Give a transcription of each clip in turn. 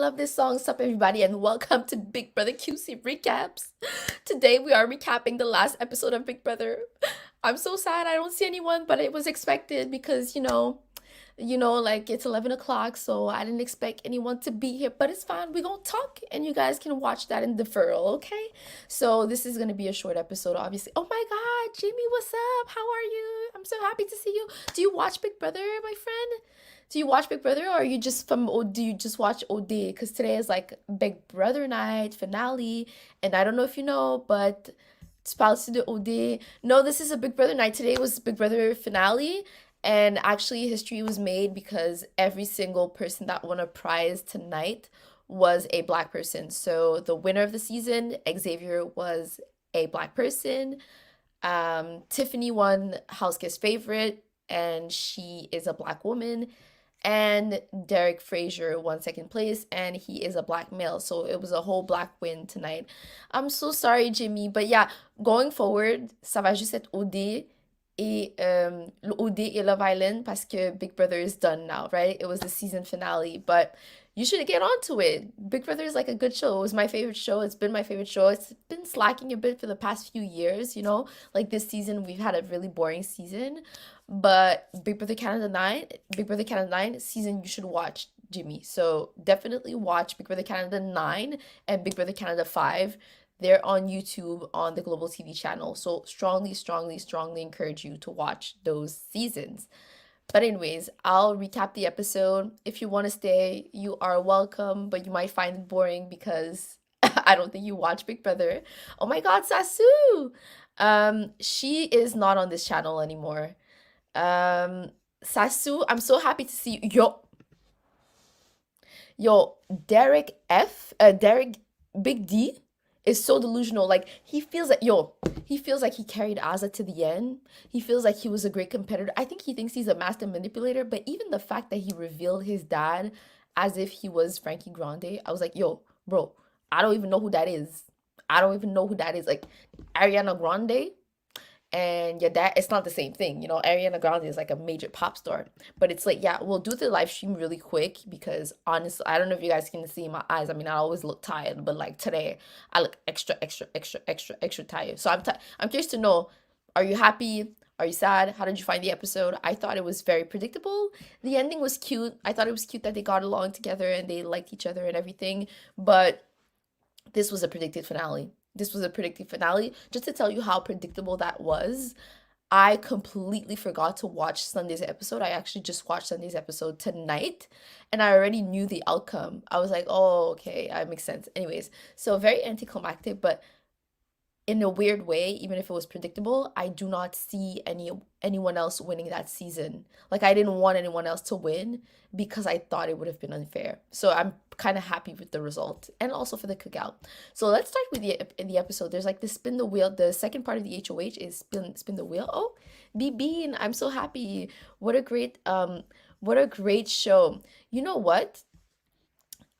love this song. What's up, everybody, and welcome to Big Brother QC Recaps. Today, we are recapping the last episode of Big Brother. I'm so sad I don't see anyone, but it was expected because, like it's 11 o'clock, so I didn't expect anyone to be here, but it's fine. We're gonna talk, and you guys can watch that in deferral, okay? So, this is gonna be a short episode, obviously. Oh my god, Jamie, what's up? How are you? I'm so happy to see you. Do you watch Big Brother, my friend? Do you watch Big Brother, or are you just from do you just watch OD? Because today is like Big Brother night finale, and I don't know if you know, but spouse to the OD. No, this is a Big Brother night. Today was Big Brother finale, and actually history was made because every single person that won a prize tonight was a black person. So the winner of the season, Xavier, was a black person. Tiffany won House Guest Favorite, and she is a black woman. And Derek Frazier won second place, and he is a black male. So it was a whole black win tonight. I'm so sorry, Jimmy, but yeah, going forward, ça va juste être OD le OD et Love Island parce que Big Brother is done now, right? It was the season finale, but you should get onto it. Big Brother is like a good show. It was my favorite show. It's been my favorite show. It's been slacking a bit for the past few years, you know? Like this season, we've had a really boring season. But Big Brother Canada 9 season you should watch, Jimmy. So definitely watch Big Brother Canada 9 and Big Brother Canada 5. They're on YouTube on the Global TV channel. So strongly, strongly, strongly encourage you to watch those seasons. But anyways, I'll recap the episode. If you want to stay, you are welcome, but you might find it boring because I don't think you watch Big Brother. Oh my God, Sasu! She is not on this channel anymore. Um, Sasu, I'm so happy to see you. Yo, Derek Big D is so delusional. Like he feels like he carried Azza to the end. He feels like he was a great competitor. I think he thinks he's a master manipulator, but even the fact that he revealed his dad as if he was Frankie Grande, I was like, yo, bro, I don't even know who that is. I don't even know who that is. Like Ariana Grande and your dad, it's not the same thing. Ariana Grande is like a major pop star, but it's like, yeah, we'll do the live stream really quick because honestly, I don't know if you guys can see my eyes. I mean, I always look tired, but like today I look extra, extra, extra, extra, extra tired. So I'm curious to know, are you happy? Are you sad? How did you find the episode? I thought it was very predictable. The ending was cute. I thought it was cute that they got along together and they liked each other and everything, but this was a predicted finale. This was a predicted finale. Just to tell you how predictable that was, I completely forgot to watch Sunday's episode. I actually just watched Sunday's episode tonight and I already knew the outcome. I was like, oh, okay, that makes sense. Anyways, so very anticlimactic, but in a weird way, even if it was predictable, I do not see anyone else winning that season. Like I didn't want anyone else to win because I thought it would have been unfair. So I'm kind of happy with the result and also for the cookout. So let's start with the episode. There's like the spin the wheel. The second part of the HOH is spin the wheel. Oh, BB, I'm so happy. What a great show. You know what?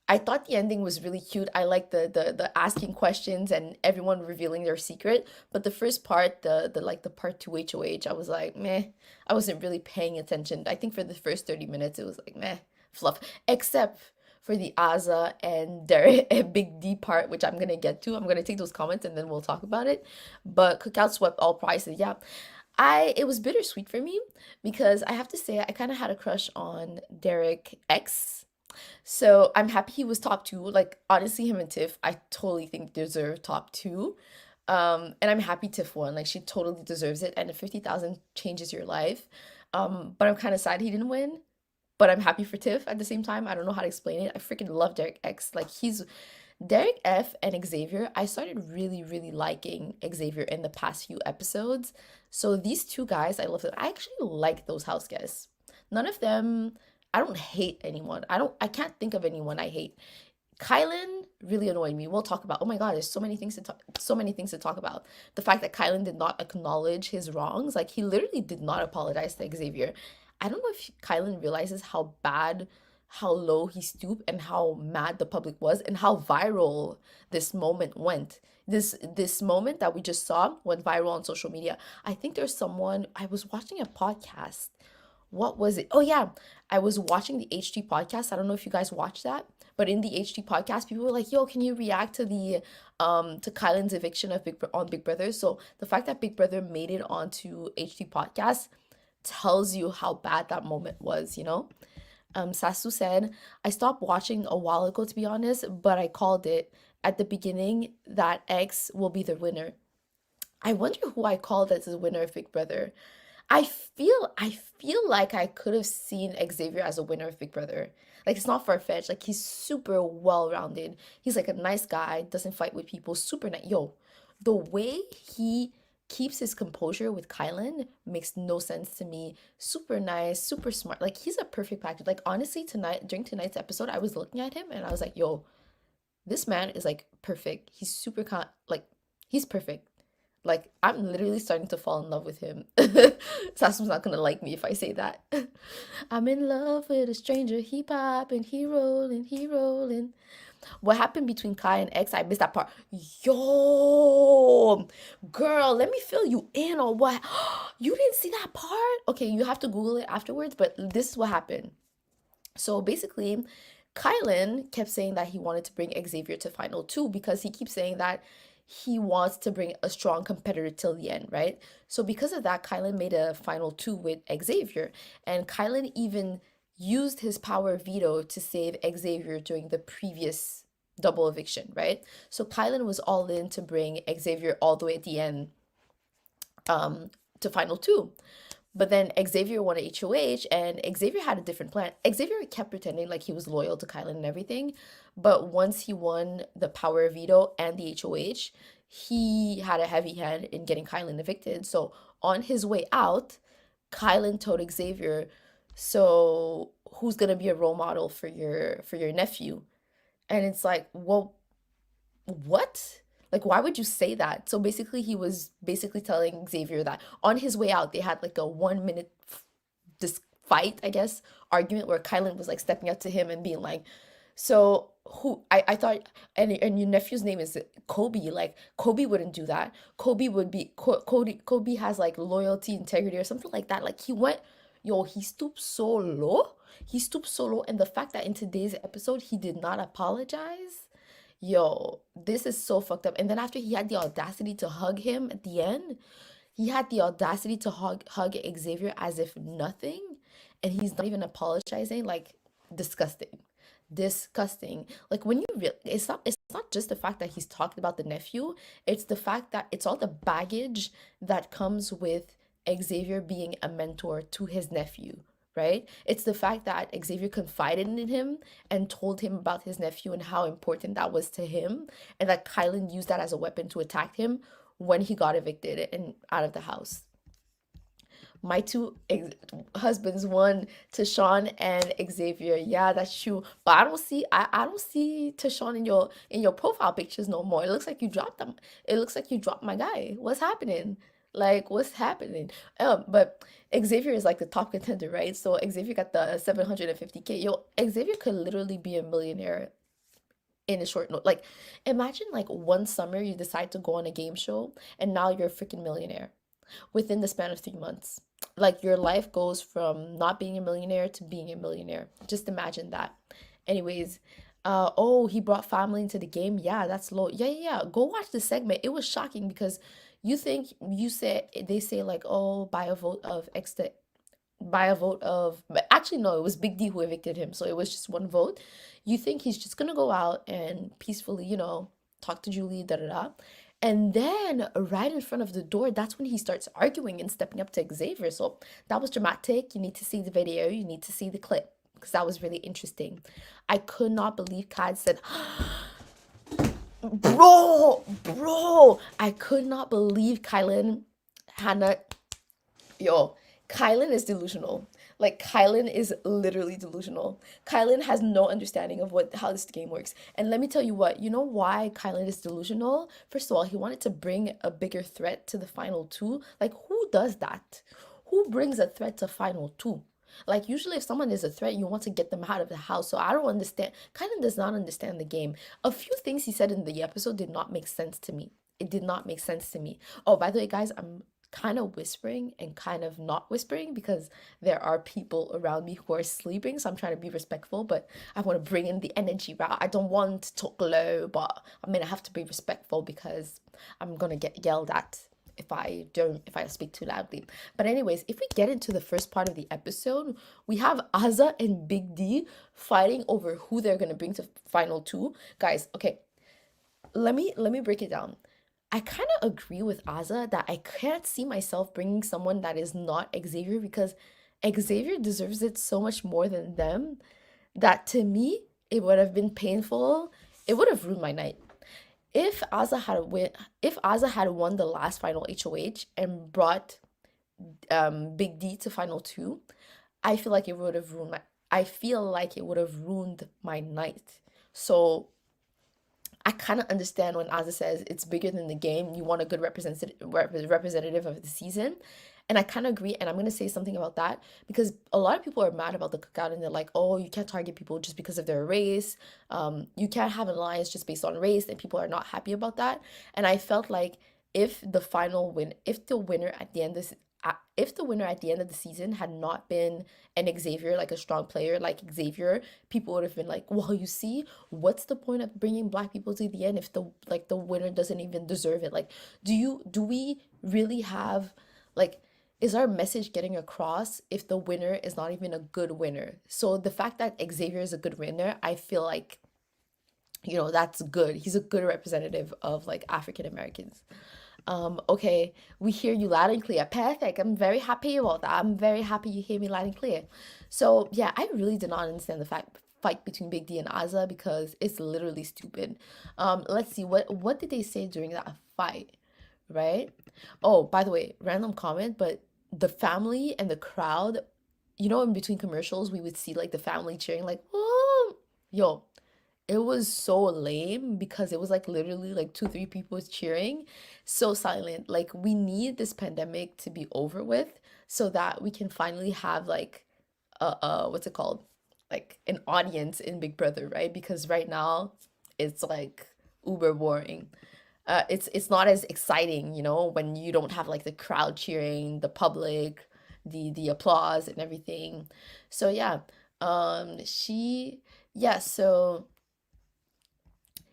I thought the ending was really cute. I like the asking questions and everyone revealing their secret. But the first part, the part two HOH, I was like, meh. I wasn't really paying attention. I think for the first 30 minutes it was like meh, fluff. Except for the Azza and Derek and Big D part, which I'm gonna get to. I'm gonna take those comments and then we'll talk about it. But Cookout swept all prizes, yeah. It was bittersweet for me because I have to say I kind of had a crush on Derek X. So I'm happy he was top two. Like honestly, him and Tiff, I totally think deserve top two. And I'm happy Tiff won. Like she totally deserves it. And if 50,000 changes your life. But I'm kind of sad he didn't win. But I'm happy for Tiff at the same time. I don't know how to explain it. I freaking love Derek X. Like he's Derek F and Xavier. I started really, really liking Xavier in the past few episodes. So these two guys, I love them. I actually like those house guests. None of them I don't hate anyone. I can't think of anyone I hate. Kylan really annoyed me. We'll talk about. Oh my God, there's so many things to talk about. The fact that Kylan did not acknowledge his wrongs, like he literally did not apologize to Xavier. I don't know if Kylan realizes how bad, how low he stooped and how mad the public was and how viral this moment went. This moment that we just saw went viral on social media. I think there's someone I was watching a podcast. What was it? Oh yeah, I was watching the HT podcast. I don't know if you guys watch that, But in the HT podcast, people were like, "Yo, can you react to the to Kylan's eviction of on Big Brother?" So the fact that Big Brother made it onto HT podcast tells you how bad that moment was, you know? Sasu said, I stopped watching a while ago, to be honest, but I called it at the beginning that X will be the winner. I wonder who I called as the winner of Big Brother. I feel like I could have seen Xavier as a winner of Big Brother. Like it's not far-fetched. Like he's super well-rounded. He's like a nice guy, doesn't fight with people, super nice. Yo, the way he keeps his composure with Kylan makes no sense to me. Super nice, super smart. Like he's a perfect package. Like honestly, tonight during tonight's episode, I was looking at him and I was like, yo, this man is like perfect. He's super like he's perfect. Like I'm literally starting to fall in love with him. Sasu's not gonna like me if I say that. I'm in love with a stranger. He popping, he rolling, he rolling. What happened between Kai and X? I missed that part. Yo, girl, let me fill you in on what you didn't see that part. Okay, you have to Google it afterwards, but this is what happened. So basically, Kylan kept saying that he wanted to bring Xavier to final two because he keeps saying that he wants to bring a strong competitor till the end, right? So because of that, Kylan made a final two with Xavier, and Kylan even used his power veto to save Xavier during the previous double eviction, right? So Kylan was all in to bring Xavier all the way at the end to final two. But then Xavier won a HOH and Xavier had a different plan. Xavier kept pretending like he was loyal to Kylan and everything. But once he won the power veto and the HOH, he had a heavy hand in getting Kylan evicted. So on his way out, Kylan told Xavier, so who's gonna be a role model for your nephew? And it's like, well, what? Like, why would you say that? So basically, he was basically telling Xavier that on his way out, they had like a 1 minute this fight, I guess, argument where Kylan was like stepping up to him and being like, so who I thought and your nephew's name is Kobe. Like Kobe wouldn't do that. Kobe would be Kobe has like loyalty, integrity, or something like that. Like he went, yo, he stooped so low. He stooped so low, and the fact that in today's episode he did not apologize. Yo, this is so fucked up. And then after he had the audacity to hug him at the end, he had the audacity to hug Xavier as if nothing, and he's not even apologizing. Like disgusting. Disgusting. Like when you it's not just the fact that he's talked about the nephew, it's the fact that it's all the baggage that comes with Xavier being a mentor to his nephew, right? It's the fact that Xavier confided in him and told him about his nephew and how important that was to him, and that Kylan used that as a weapon to attack him when he got evicted and out of the house. My two husbands, one Tashawn and Xavier. Yeah, that's true. But I don't see Tashawn in your profile pictures no more. It looks like you dropped them. It looks like you dropped my guy. What's happening? Like what's happening? But Xavier is like the top contender, right? So Xavier got the 750K. Yo, Xavier could literally be a millionaire in a short note. Like imagine like one summer you decide to go on a game show and now you're a freaking millionaire within the span of 3 months. Like your life goes from not being a millionaire to being a millionaire. Just imagine that. Anyways, oh, he brought family into the game. Yeah, that's low. Yeah, yeah, yeah. Go watch the segment. It was shocking because you said they say like, oh, by a vote of X to by a vote of, but actually no, it was Big D who evicted him, so it was just one vote. You think he's just gonna go out and peacefully, talk to Julie, da da da, and then right in front of the door, that's when he starts arguing and stepping up to Xavier. So that was dramatic. You need to see the video. You need to see the clip because that was really interesting. I could not believe Kai said, bro. I could not believe Kylan Hannah. Yo, Kylan is delusional. Like Kylan is literally delusional. Kylan has no understanding of what how this game works. And let me tell you what, you know why Kylan is delusional? First of all, he wanted to bring a bigger threat to the final two. Like who does that? Who brings a threat to final two? Like usually if someone is a threat, you want to get them out of the house. So I don't understand. Kylan does not understand the game. A few things he said in the episode did not make sense to me. It did not make sense to me. Oh, by the way, guys, I'm kind of whispering and kind of not whispering because there are people around me who are sleeping. So I'm trying to be respectful, but I want to bring in the energy, right? I don't want to talk low, but I mean, I have to be respectful because I'm gonna get yelled at if I speak too loudly. But anyways, if we get into the first part of the episode, we have Azza and Big D fighting over who they're gonna bring to final two. Guys, okay, let me break it down. I kind of agree with Azza that I can't see myself bringing someone that is not Xavier because Xavier deserves it so much more than them that to me it would have been painful. It would have ruined my night. If Azza had won the last final HOH and brought Big D to final two, I feel like it would have ruined my I feel like it would have ruined my night. So I kind of understand when Azza says it's bigger than the game. You want a good representative of the season. And I kind of agree. And I'm going to say something about that because a lot of people are mad about the cookout and they're like, oh, you can't target people just because of their race. You can't have an alliance just based on race. And people are not happy about that. And I felt like if the winner at the end of if the winner at the end of the season had not been an Xavier, like a strong player like Xavier, people would have been like, well, you see, what's the point of bringing black people to the end if the winner doesn't even deserve it? Like, do we really have like is our message getting across if the winner is not even a good winner? So the fact that Xavier is a good winner, I feel like that's good. He's a good representative of like African Americans. Okay, we hear you loud and clear. Perfect. I'm very happy about that. I'm very happy you hear me loud and clear. So yeah, I really did not understand the fight between Big D and Azza because it's literally stupid. Let's see what did they say during that fight, right? Oh, by the way, random comment, but the family and the crowd, in between commercials, we would see like the family cheering, like, oh, yo, it was so lame because it was like literally like two, three people cheering, so silent. Like we need this pandemic to be over with so that we can finally have like what's it called? Like an audience in Big Brother, right? Because right now it's like uber boring. It's not as exciting, when you don't have like the crowd cheering, the public, the applause and everything. So yeah, she yeah, so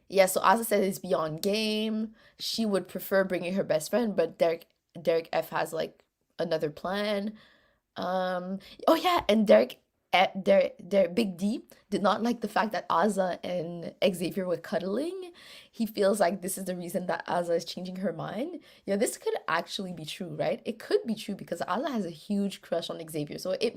yeah, so Asa said it's beyond game. She would prefer bringing her best friend, but Derek F has like another plan. Oh yeah, and Big D did not like the fact that Azza and Xavier were cuddling. He feels like this is the reason that Azza is changing her mind. This could actually be true, right? It could be true because Azza has a huge crush on Xavier. So it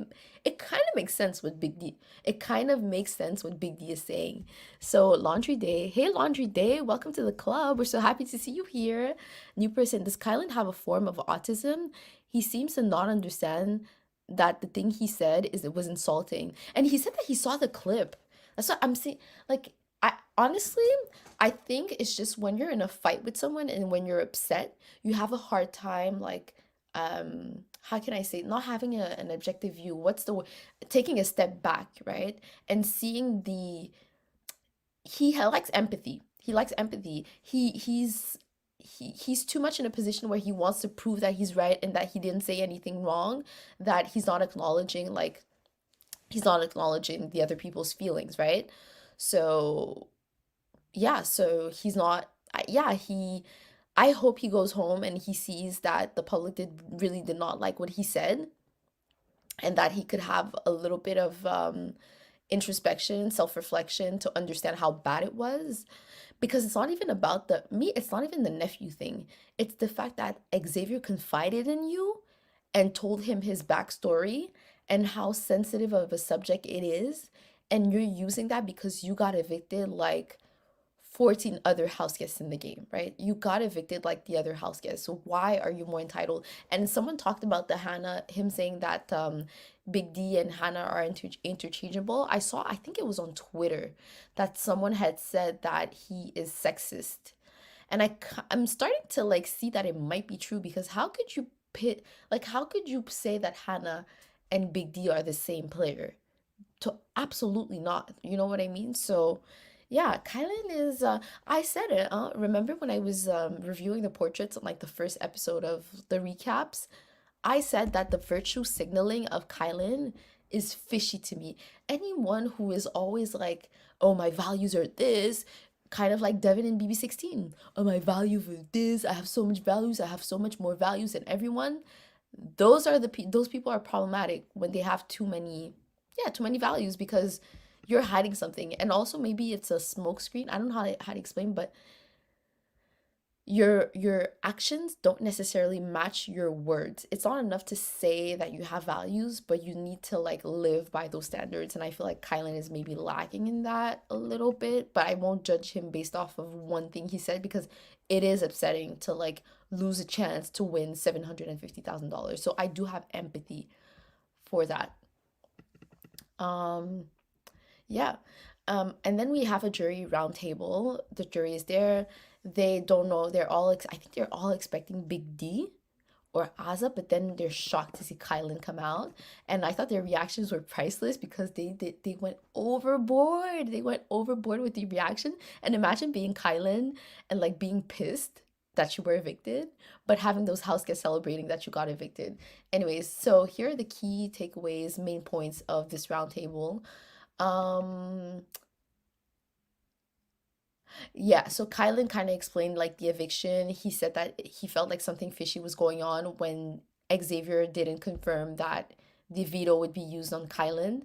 kind of makes sense with Big D. It kind of makes sense what Big D is saying. So Laundry Day, hey Laundry Day, welcome to the club. We're so happy to see you here. New person, does Kylan have a form of autism? He seems to not understand that the thing he said is it was insulting. And he said that he saw the clip. That's what I'm saying. Like, I honestly, I think it's just when you're in a fight with someone and when you're upset, you have a hard time, like, how can I say, not having an objective view. Taking a step back, right? And seeing he likes empathy. He likes empathy. He's too much in a position where he wants to prove that he's right and that he didn't say anything wrong, that he's not acknowledging the other people's feelings, right? So yeah, so he's not yeah, I hope he goes home and he sees that the public did not like what he said and that he could have a little bit of introspection, self-reflection to understand how bad it was. Because it's not even about it's not even the nephew thing. It's the fact that Xavier confided in you and told him his backstory and how sensitive of a subject it is. And you're using that because you got evicted like 14 other house guests in the game, right? You got evicted like the other house guests. So why are you more entitled? And someone talked about him saying that Big D and Hannah are interchangeable. I think it was on Twitter that someone had said that he is sexist. And I'm starting to like see that it might be true because how could you say that Hannah and Big D are the same player? To absolutely not. You know what I mean? So Yeah, Kylan is I said it, remember when I was reviewing the portraits on like the first episode of the recaps? I said that the virtue signaling of Kylan is fishy to me. Anyone who is always like, oh, my values are this, kind of like Devin and BB16. Oh, my value for this, I have so much values, I have so much more values than everyone. Those people are problematic when they have too many, yeah, too many values because you're hiding something. And also maybe it's a smoke screen. I don't know how to explain, but your actions don't necessarily match your words. It's not enough to say that you have values, but you need to like live by those standards. And I feel like Kylan is maybe lacking in that a little bit, but I won't judge him based off of one thing he said because it is upsetting to like lose a chance to win $750,000. So I do have empathy for that. Um yeah. And then we have a jury roundtable. The jury is there. They don't know. I think they're all expecting Big D or Azza, but then they're shocked to see Kylan come out. And I thought their reactions were priceless because they went overboard. They went overboard with the reaction. And imagine being Kylan and like being pissed that you were evicted, but having those house guests celebrating that you got evicted. Anyways, so here are the key takeaways, main points of this roundtable. Um, yeah, so Kylan kind of explained like the eviction. He said that he felt like something fishy was going on when Xavier didn't confirm that the veto would be used on Kylan.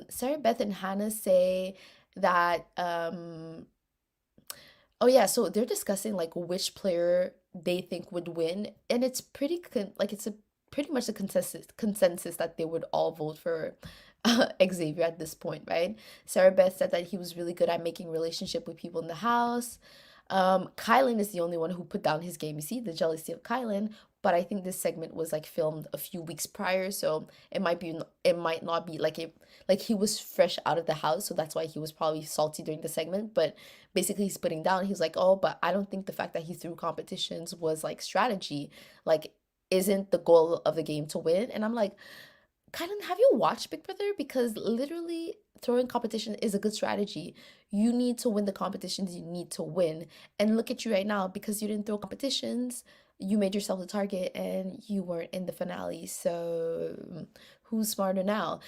Sarah Beth and Hannah say that oh yeah, so they're discussing like which player they think would win, and it's like it's a pretty much a consensus that they would all vote for Xavier at this point, right? Sarah Beth said that he was really good at making relationship with people in the house. Kylan is the only one who put down his game. You see the jealousy of Kylan, but I think this segment was like filmed a few weeks prior, so it might not be like he was fresh out of the house, so that's why he was probably salty during the segment. But basically, he's putting down. He's like, oh, but I don't think the fact that he threw competitions was like strategy. Like, isn't the goal of the game to win? And I'm like, Kylan, have you watched Big Brother? Because literally throwing competition is a good strategy. You need to win the competitions you need to win. And look at you right now, because you didn't throw competitions, you made yourself the target and you weren't in the finale. So who's smarter now?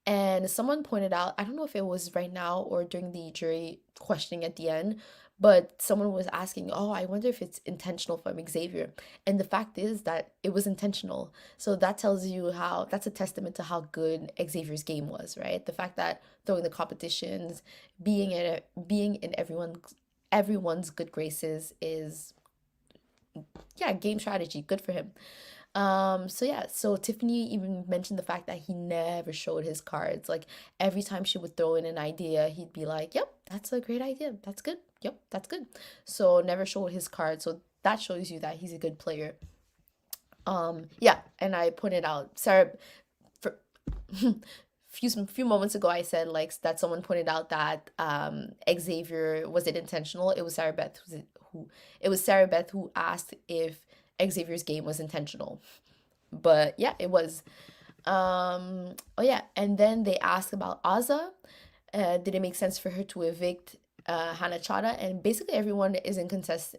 And someone pointed out, I don't know if it was right now or during the jury questioning at the end, but someone was asking, oh, I wonder if it's intentional from Xavier. And the fact is that it was intentional. So that tells you how, that's a testament to how good Xavier's game was, right? The fact that throwing the competitions, being in everyone's good graces is, yeah, game strategy. Good for him. So yeah, so Tiffany even mentioned the fact that he never showed his cards. Like every time she would throw in an idea, he'd be like, "Yep, that's a great idea. That's good. Yep, that's good." So never showed his cards. So that shows you that he's a good player. Yeah, and I pointed out Sarah for few moments ago I said like that someone pointed out that Xavier, was it intentional? It was Sarah Beth who it was Sarah Beth who asked if Xavier's game was intentional. But yeah, it was. Oh yeah, and then they asked about Azza. Did it make sense for her to evict Hannah Chada? And basically everyone is in contest.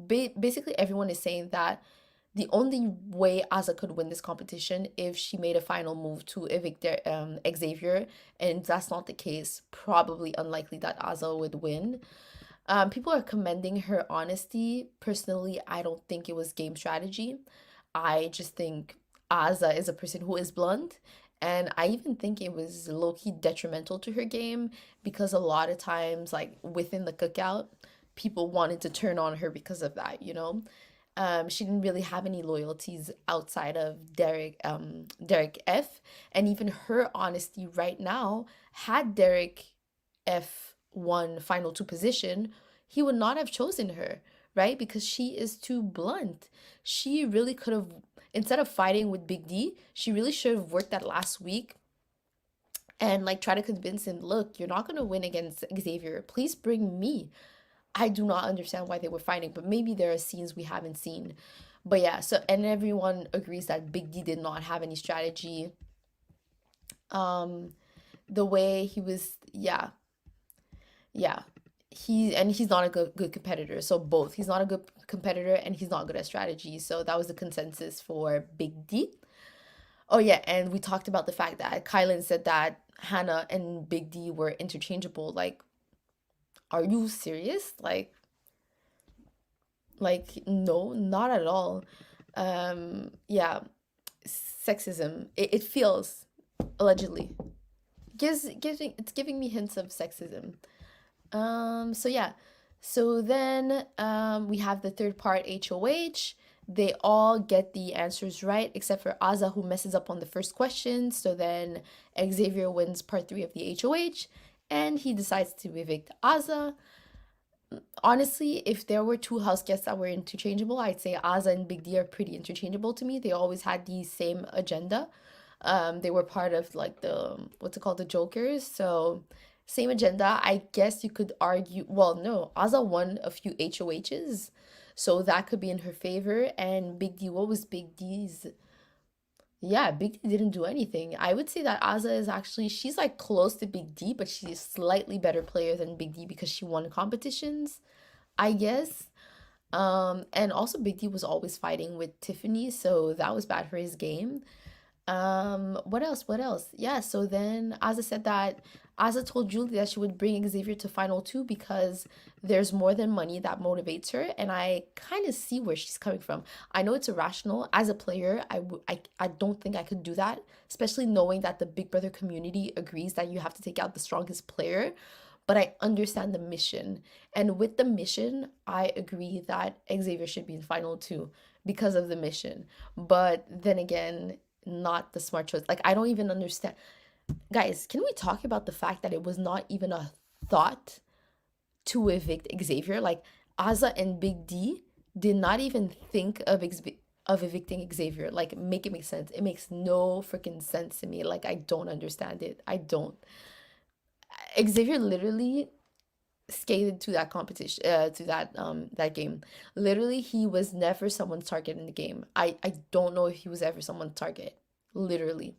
Basically everyone is saying that the only way Azza could win this competition if she made a final move to evict Xavier, and that's not the case. Probably unlikely that Azza would win. People are commending her honesty. Personally, I don't think it was game strategy. I just think Azza is a person who is blunt. And I even think it was low key detrimental to her game because a lot of times, like within the cookout, people wanted to turn on her because of that, you know? She didn't really have any loyalties outside of Derek F. And even her honesty right now, had Derek F won final two position, he would not have chosen her, right? Because she is too blunt. She really could have, instead of fighting with Big D, she really should have worked that last week and like try to convince him, look, you're not gonna win against Xavier. Please bring me. I do not understand why they were fighting, but maybe there are scenes we haven't seen. But yeah, so and everyone agrees that Big D did not have any strategy. Um, the way he was, yeah, Yeah. He's not a good competitor. So both. He's not a good competitor and he's not good at strategy. So that was the consensus for Big D. Oh yeah, and we talked about the fact that Kylan said that Hannah and Big D were interchangeable. Like, are you serious? Like no, not at all. Yeah, sexism. It feels allegedly it's giving me hints of sexism. So yeah. So then we have the third part HOH. They all get the answers right except for Aza who messes up on the first question. So then Xavier wins part 3 of the HOH and he decides to evict Aza. Honestly, if there were two house guests that were interchangeable, I'd say Aza and Big D are pretty interchangeable to me. They always had the same agenda. They were part of like the what's it called, the Jokers. So same agenda. I guess you could argue. Well, no, Aza won a few HOHs, so that could be in her favor. And Big D, what was Big D's? Yeah, Big D didn't do anything. I would say that Aza is actually she's like close to Big D, but she's a slightly better player than Big D because she won competitions, I guess. And also Big D was always fighting with Tiffany, so that was bad for his game. What else? What else? Yeah, so then Aza said that Aza told Julie that she would bring Xavier to final two because there's more than money that motivates her, and I kind of see where she's coming from. I know it's irrational. As a player, I don't think I could do that, especially knowing that the Big Brother community agrees that you have to take out the strongest player. But I understand the mission. And with the mission, I agree that Xavier should be in final two because of the mission. But then again, not the smart choice. Like, I don't even understand. Guys, can we talk about the fact that it was not even a thought to evict Xavier? Like, Aza and Big D did not even think of evicting Xavier. Like, make it make sense. It makes no freaking sense to me. Like, I don't understand it. I don't. Xavier literally skated to that competition, to that game. Literally, he was never someone's target in the game. I don't know if he was ever someone's target. Literally.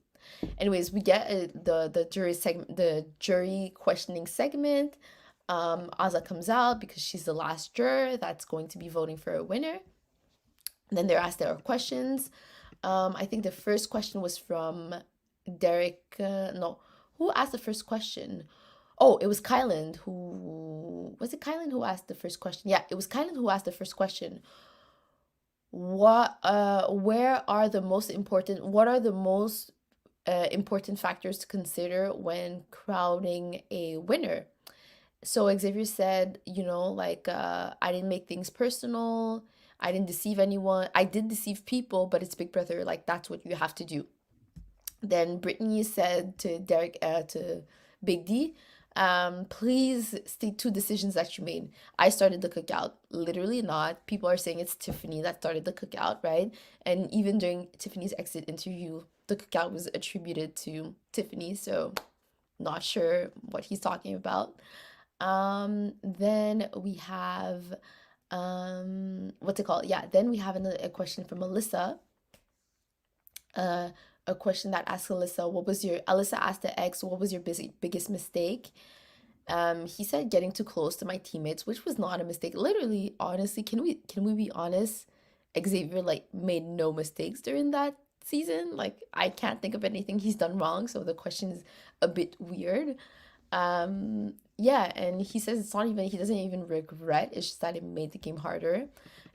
Anyways, we get the jury segment, the jury questioning segment. Aza comes out because she's the last juror that's going to be voting for a winner. And then they're asked their questions. I think the first question was from Derek. No, who asked the first question? Oh, it was Kyland who was it Kyland who asked the first question? Yeah, it was Kyland who asked the first question. What are the most important factors to consider when crowning a winner? So Xavier said, like, I didn't make things personal. I didn't deceive anyone. I did deceive people, but it's Big Brother. Like, that's what you have to do. Then Brittany said to Big D, please state two decisions that you made. I started the cookout. Literally not. People are saying it's Tiffany that started the cookout, right? And even during Tiffany's exit interview, the cookout was attributed to Tiffany, so not sure what he's talking about. Then we have what's it called? Yeah, then we have a question from Alyssa. Uh, a question that asks Alyssa, Alyssa asked the ex, what was your biggest mistake? He said getting too close to my teammates, which was not a mistake. Literally, honestly, can we be honest? Xavier like made no mistakes during that season. Like, I can't think of anything he's done wrong, so the question is a bit weird. Yeah, and he says he doesn't even regret, it's just that it made the game harder.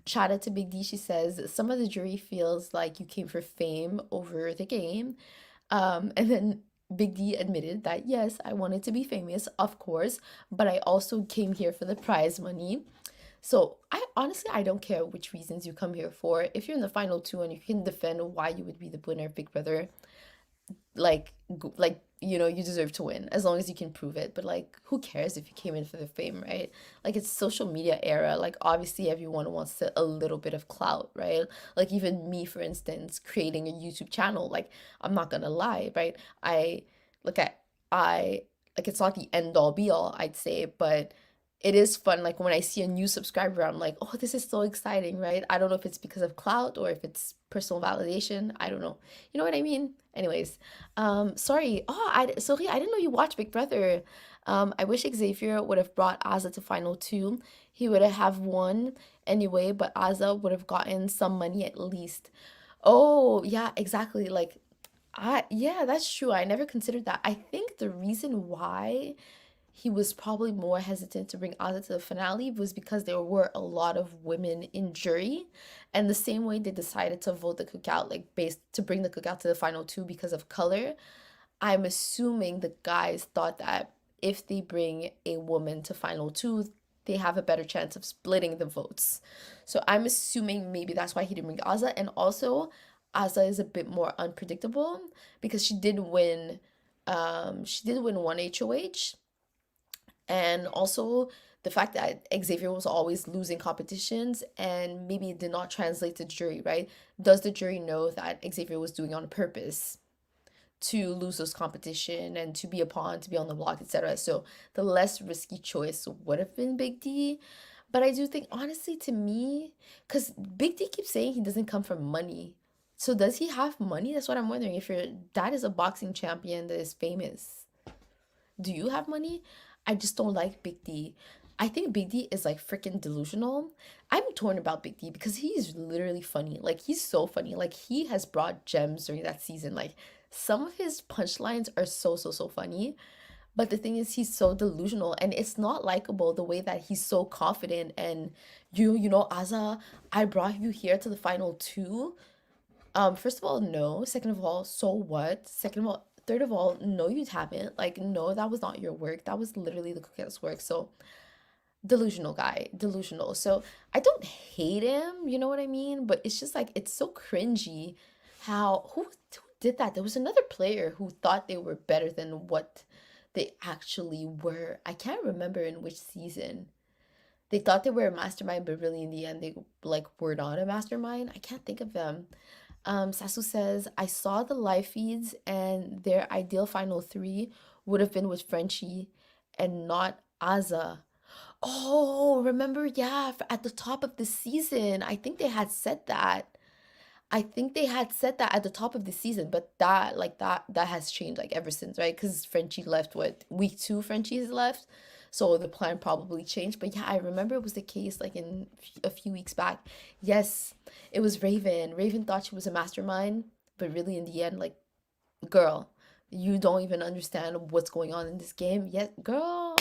Shout out to Big D. She says some of the jury feels like you came for fame over the game. And then Big D admitted that yes, I wanted to be famous, of course, but I also came here for the prize money. So I honestly I don't care which reasons you come here for. If you're in the final two and you can defend why you would be the winner of Big Brother, like you deserve to win as long as you can prove it. But like, who cares if you came in for the fame, right? Like, it's social media era. Like, obviously everyone wants a little bit of clout, right? Like, even me, for instance, creating a YouTube channel, like, I'm not gonna lie, right? I look at I like, it's not the end all be all, I'd say, but it is fun. Like, when I see a new subscriber, I'm like, oh, this is so exciting, right? I don't know if it's because of clout or if it's personal validation. I don't know. You know what I mean? Anyways, sorry. Oh, sorry, I didn't know you watch Big Brother. I wish Xavier would have brought Azza to final two. He would have won anyway, but Azza would have gotten some money at least. Oh, yeah, exactly. Like, yeah, that's true. I never considered that. I think the reason why he was probably more hesitant to bring Azza to the finale was because there were a lot of women in jury, and the same way they decided to vote the cookout, like based to bring the cookout to the final two because of color. I'm assuming the guys thought that if they bring a woman to final two, they have a better chance of splitting the votes. So I'm assuming maybe that's why he didn't bring Azza. And also, Azza is a bit more unpredictable because she did win one HOH. And also the fact that Xavier was always losing competitions and maybe it did not translate to jury, right? Does the jury know that Xavier was doing on purpose to lose those competition and to be a pawn, to be on the block, etc. So the less risky choice would have been Big D. But I do think, honestly, to me, because Big D keeps saying he doesn't come from money. So does he have money? That's what I'm wondering. If your dad is a boxing champion that is famous, do you have money? I just don't like Big D. I think Big D is like freaking delusional. I'm torn about Big D because he's literally funny. Like he's so funny. Like he has brought gems during that season. Like some of his punchlines are so funny. But the thing is he's so delusional and it's not likable the way that he's so confident and Azza, I brought you here to the final two. First of all, no. Second of all, so what? Second of all, third of all, no, you haven't. Like, no, that was not your work. That was literally the cookie's work. So delusional guy, delusional. So I don't hate him, you know what I mean? But it's just like it's so cringy how who did that? There was another player who thought they were better than what they actually were. I can't remember in which season. They thought they were a mastermind, but really in the end they like were not a mastermind. I can't think of them. Sasu says, I saw the live feeds and their ideal final three would have been with Frenchie and not Azza. Oh, remember? Yeah, at the top of the season, I think they had said that. I think they had said that at the top of the season, but that has changed like ever since, right? Because Frenchie left what week two, Frenchie has left, so the plan probably changed. But yeah, I remember it was the case like in a few weeks back. Yes, it was Raven. Raven thought she was a mastermind, but really in the end, like, girl, you don't even understand what's going on in this game yet, girl.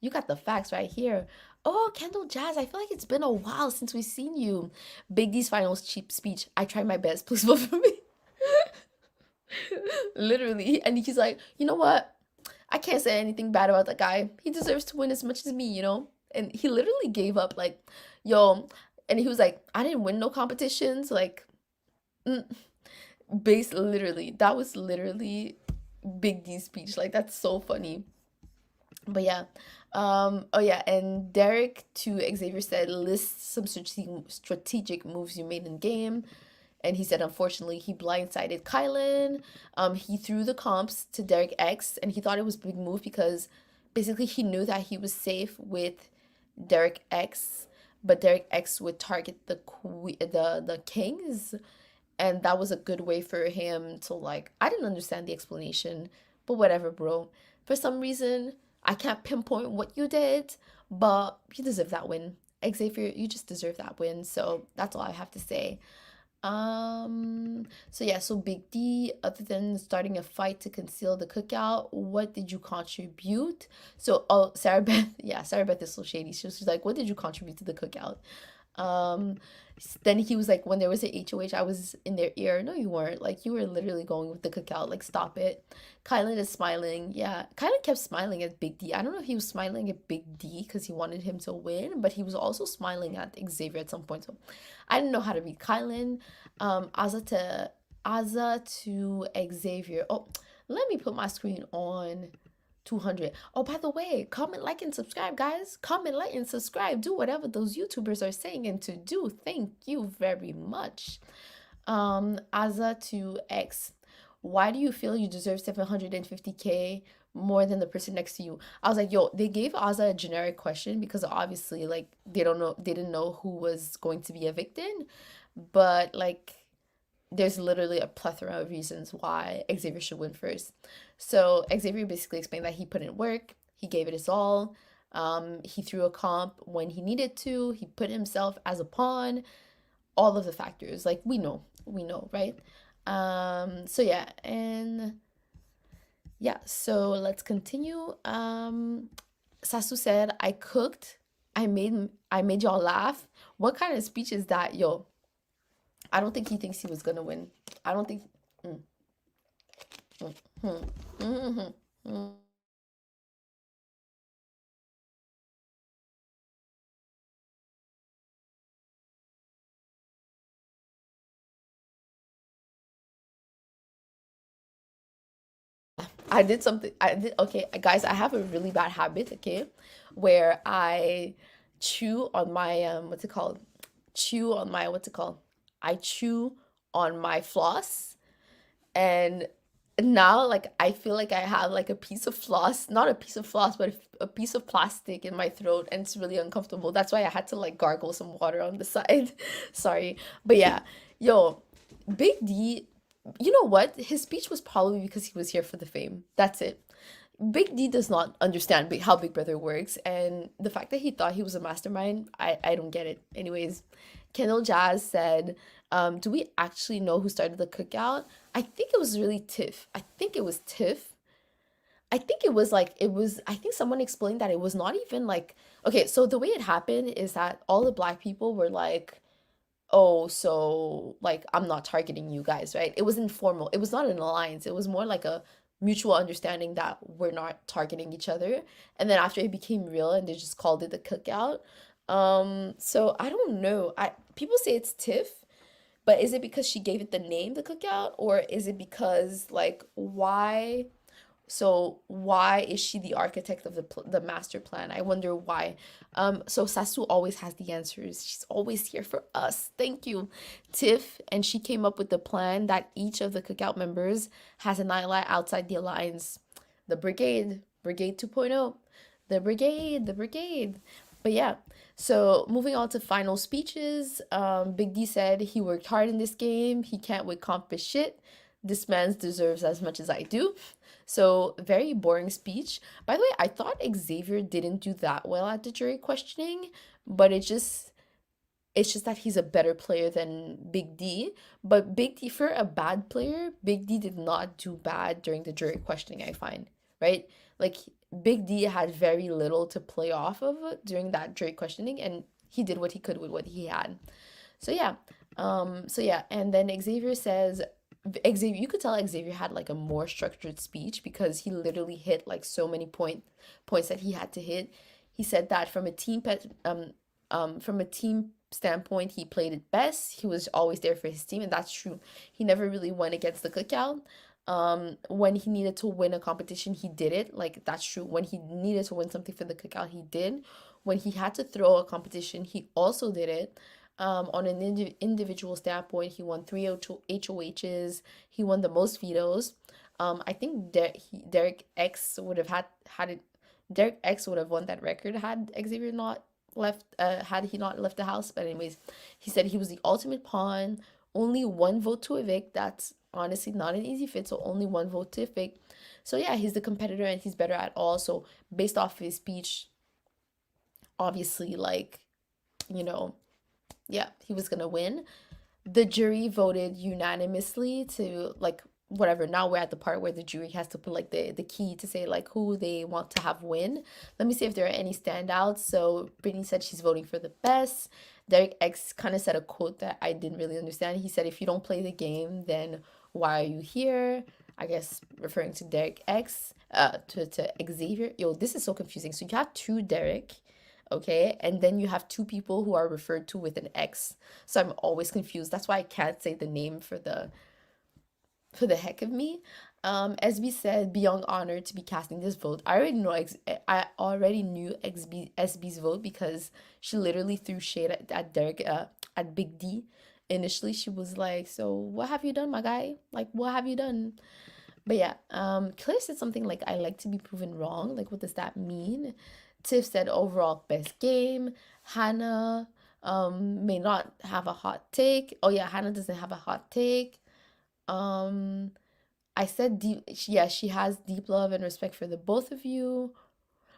You got the facts right here. Oh, Kendall Jazz, I feel like it's been a while since we've seen you. Big D's finals cheap speech. I tried my best. Please vote for me. Literally. And he's like, you know what? I can't say anything bad about that guy. He deserves to win as much as me. And he literally gave up, like, yo. And he was like, I didn't win no competitions. Like, mm, base literally. That was literally Big D's speech. Like, that's so funny. But yeah. Oh yeah, and Derek to Xavier said list some strategic moves you made in game. And he said unfortunately he blindsided Kylan. He threw the comps to Derek X and he thought it was a big move because basically he knew that he was safe with Derek X, but Derek X would target the kings, and that was a good way for him to like I didn't understand the explanation, but whatever, bro. For some reason, I can't pinpoint what you did, but you deserve that win. Xavier, you just deserve that win. So that's all I have to say. So yeah, so Big D, other than starting a fight to conceal the cookout, what did you contribute? So, oh, Sarah Beth, yeah, Sarah Beth is so shady. She was like, what did you contribute to the cookout? Um, then he was like, when there was a HOH, I was in their ear. No, you weren't. Like, you were literally going with the cookout. Like, stop it. Kylan is smiling. Yeah, Kylan kept smiling at Big D. I don't know if he was smiling at Big D because he wanted him to win, but he was also smiling at Xavier at some point. So I didn't know how to read Kylan. Azza to Xavier. Oh, let me put my screen on 200. Oh, by the way, comment, like, and subscribe, guys. Comment, like, and subscribe. Do whatever those YouTubers are saying and to do. Thank you very much. Azza to X. Why do you feel you deserve 750K more than the person next to you? I was like, yo, they gave Azza a generic question because obviously, like, they didn't know who was going to be evicted. But, like, there's literally a plethora of reasons why Xavier should win first. So Xavier basically explained that he put in work. He gave it his all. He threw a comp when he needed to. He put himself as a pawn. All of the factors, like we know, right? So yeah, and yeah, so let's continue. Sasu said, I cooked, I made y'all laugh. What kind of speech is that? Yo, I don't think he thinks he was gonna win. I don't think. Mm, mm, mm, mm, mm. I did something. I did okay, guys. I have a really bad habit, okay, where I chew on my what's it called? Chew on my what's it called? I chew on my floss, and now like I feel like I have like a piece of floss, not a piece of floss, but a piece of plastic in my throat, and it's really uncomfortable. That's why I had to like gargle some water on the side. Sorry, but yeah, yo, Big D, you know what? His speech was probably because he was here for the fame. That's it. Big D does not understand how Big Brother works, and the fact that he thought he was a mastermind, I don't get it. Anyways, Kendall Jazz said, "Do we actually know who started the cookout?" I think it was really Tiff. I think it was Tiff. I think it was like it was. I think someone explained that it was not even like okay. So the way it happened is that all the black people were like, oh, so like I'm not targeting you guys, right? It was informal. It was not an alliance. It was more like a mutual understanding that we're not targeting each other. And then after it became real and they just called it the cookout. So I don't know. I people say it's Tiff, but is it because she gave it the name the cookout, or is it because like why so why is she the architect of the master plan? I wonder why. So Sasu always has the answers. She's always here for us. Thank you, Tiff. And she came up with the plan that each of the cookout members has an ally outside the alliance. The brigade, Brigade 2.0, the brigade. But yeah, so moving on to final speeches. Big D said he worked hard in this game. He can't wait comp his shit. This man deserves as much as I do. So, very boring speech. By the way, I thought Xavier didn't do that well at the jury questioning, but it's just that he's a better player than Big D. But Big D, for a bad player, Big D did not do bad during the jury questioning, I find, right? Like Big D had very little to play off of during that jury questioning, and he did what he could with what he had. So yeah. And then Xavier says Xavier, you could tell Xavier had like a more structured speech because he literally hit like so many points that he had to hit. He said that from a team standpoint, he played it best. He was always there for his team, and that's true. He never really went against the cookout. When he needed to win a competition, he did it. Like that's true. When he needed to win something for the cookout, he did. When he had to throw a competition, he also did it. On an individual standpoint, he won three HOHs. He won the most vetoes. I think Derek X would have had it. Derek X would have won that record had Xavier not left. Had he not left the house. But anyways, he said he was the ultimate pawn. Only one vote to evict. That's honestly not an easy fit. So only one vote to evict. So yeah, he's the competitor and he's better at all. So based off his speech, obviously, like you know yeah, he was gonna win. The jury voted unanimously to like whatever. Now we're at the part where the jury has to put like the key to say like who they want to have win. Let me see if there are any standouts. So Brittany said she's voting for the best. Derek X kind of said a quote that I didn't really understand. He said, if you don't play the game, then why are you here? I guess referring to Derek X, to Xavier. Yo, this is so confusing. So you have two Derek, okay? And then you have two people who are referred to with an X. So I'm always confused. That's why I can't say the name for the heck of me. SB said, beyond honored to be casting this vote. I already knew SB's vote because she literally threw shade at Derek at Big D. Initially, she was like, "So what have you done, my guy? Like, what have you done?" But yeah, Claire said something like, "I like to be proven wrong." Like, what does that mean? Tiff said, "Overall, best game." Hannah may not have a hot take. Oh yeah, Hannah doesn't have a hot take. Um, I said deep, yeah, she has deep love and respect for the both of you.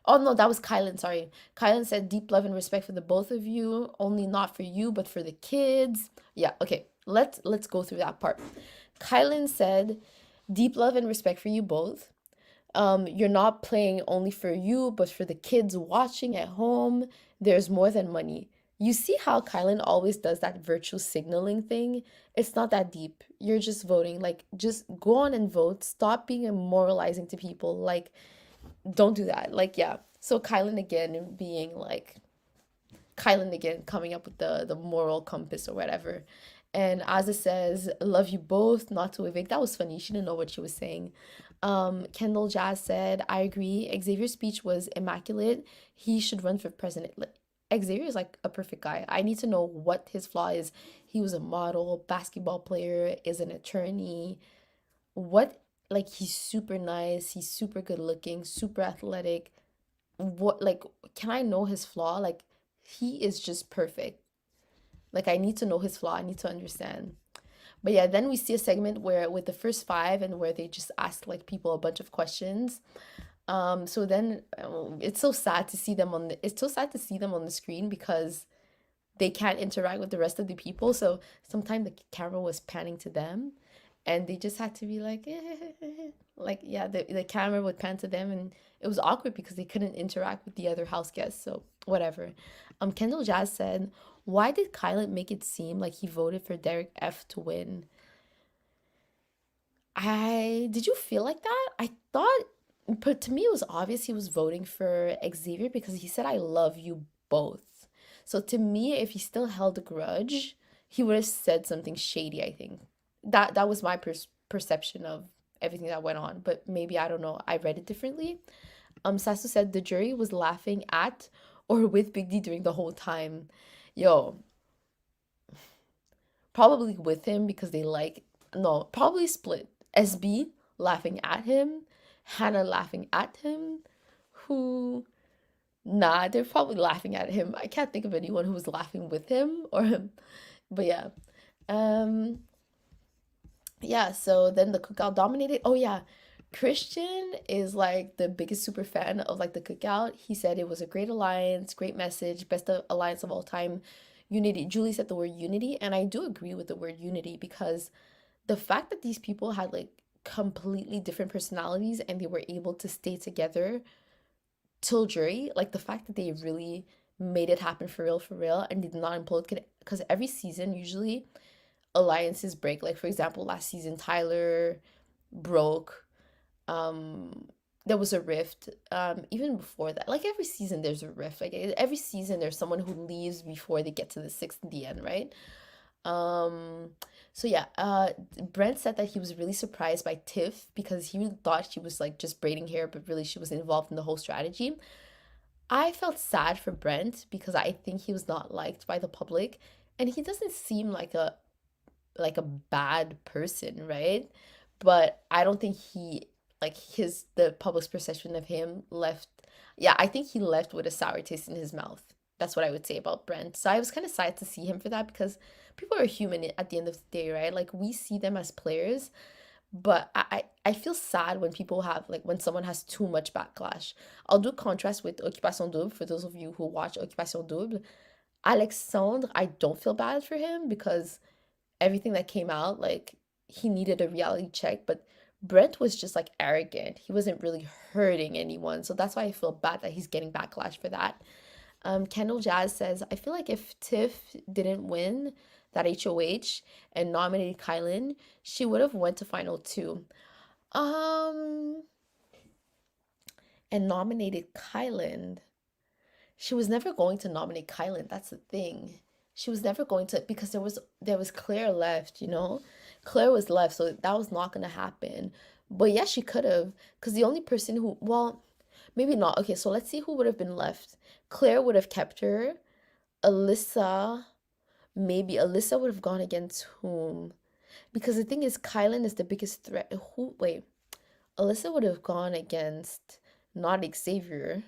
Oh no, that was Kylan, sorry. Kylan said deep love and respect for the both of you, only not for you, but for the kids. Yeah, okay. Let's go through that part. Kylan said deep love and respect for you both. You're not playing only for you, but for the kids watching at home. There's more than money. You see how Kylan always does that virtual signaling thing? It's not that deep. You're just voting. Like, just go on and vote. Stop being moralizing to people. Like, don't do that. Like, yeah. So Kylan again being like Kylan again coming up with the moral compass or whatever. And Azza says, love you both, not to evict. That was funny. She didn't know what she was saying. Kendall Jazz said, I agree. Xavier's speech was immaculate. He should run for president. Xavier is like a perfect guy. I need to know what his flaw is. He was a model, basketball player, is an attorney. What, like, he's super nice. He's super good looking, super athletic. What, like, can I know his flaw? Like, he is just perfect. Like, I need to know his flaw. I need to understand. But yeah, then we see a segment where with the first five and where they just ask like people a bunch of questions. So then it's so sad to see them on it's so sad to see them on the screen because they can't interact with the rest of the people. So sometimes the camera was panning to them and they just had to be like, like, yeah, the camera would pan to them and it was awkward because they couldn't interact with the other house guests. So whatever. Kendall Jazz said, why did Kylan make it seem like he voted for Derek F to win? Did you feel like that? I thought, but to me it was obvious he was voting for Xavier because he said I love you both. So to me, if he still held a grudge, he would have said something shady, I think. That was my perception of everything that went on, but maybe I don't know. I read it differently. Sasu said the jury was laughing at or with Big D during the whole time. Yo, probably with him because they like no, probably split. SB laughing at him, Hannah laughing at him. Who Nah, they're probably laughing at him. I can't think of anyone who was laughing with him or him. But yeah. Um yeah, so then the cookout dominated. Oh yeah. Christian is like the biggest super fan of like the cookout. He said it was a great alliance, great message, best alliance of all time. Unity. Julie said the word unity, and I do agree with the word unity because the fact that these people had like completely different personalities and they were able to stay together till jury, like the fact that they really made it happen for real, and did not implode. Because every season, usually alliances break. Like, for example, last season, Tyler broke. There was a rift. Even before that, like every season, there's a rift. Like every season, there's someone who leaves before they get to the sixth in the end, right? Um, so yeah, Brent said that he was really surprised by Tiff because he really thought she was like just braiding hair, but really she was involved in the whole strategy. I felt sad for Brent because I think he was not liked by the public, and he doesn't seem like a bad person, right? But I don't think he like his the public's perception of him left. Yeah, I think he left with a sour taste in his mouth. That's what I would say about Brent. So I was kind of sad to see him for that because people are human at the end of the day, right? Like we see them as players, but I feel sad when people have like when someone has too much backlash. I'll do contrast with Occupation Double for those of you who watch Occupation Double. Alexandre, I don't feel bad for him because everything that came out, like he needed a reality check, but Brent was just like arrogant. He wasn't really hurting anyone. So that's why I feel bad that he's getting backlash for that. Kendall Jazz says, I feel like if Tiff didn't win that HOH and nominated Kylan, she would have went to final two. Um, and nominated Kylan. She was never going to nominate Kylan. That's the thing. She was never going to because there was Claire left, you know? Claire was left, so that was not gonna happen. But yeah, she could have. Because the only person who well, maybe not. Okay, so let's see who would have been left. Claire would have kept her. Alyssa, maybe Alyssa would have gone against whom? Because the thing is, Kylan is the biggest threat. Who? Wait, Alyssa would have gone against not Xavier.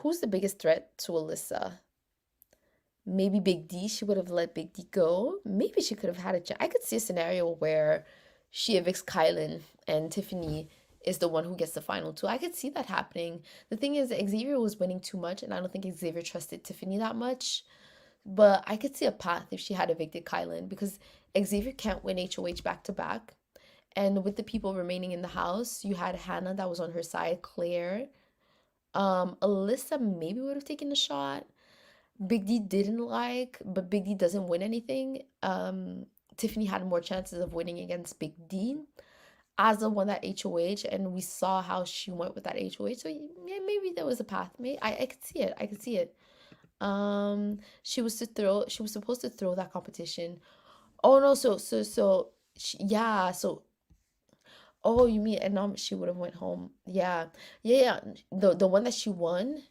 Who's the biggest threat to Alyssa? Maybe Big D. She would have let Big D go. Maybe she could have had a chance. I could see a scenario where she evicts Kylan and Tiffany is the one who gets the final two. I could see that happening. The thing is, Xavier was winning too much, and I don't think Xavier trusted Tiffany that much. But I could see a path if she had evicted Kylan, because Xavier can't win HOH back to back. And with the people remaining in the house, you had Hannah that was on her side, Claire. Alyssa maybe would have taken a shot. Big D didn't like, but Big D doesn't win anything. Tiffany had more chances of winning against Big D. Azza won that HOH, and we saw how she went with that HOH. So yeah, maybe there was a path. Maybe I could see it. I could see it. She was supposed to throw that competition. Oh no, yeah, so oh, you mean, and now she would have went home. Yeah. Yeah, yeah. The one that she won,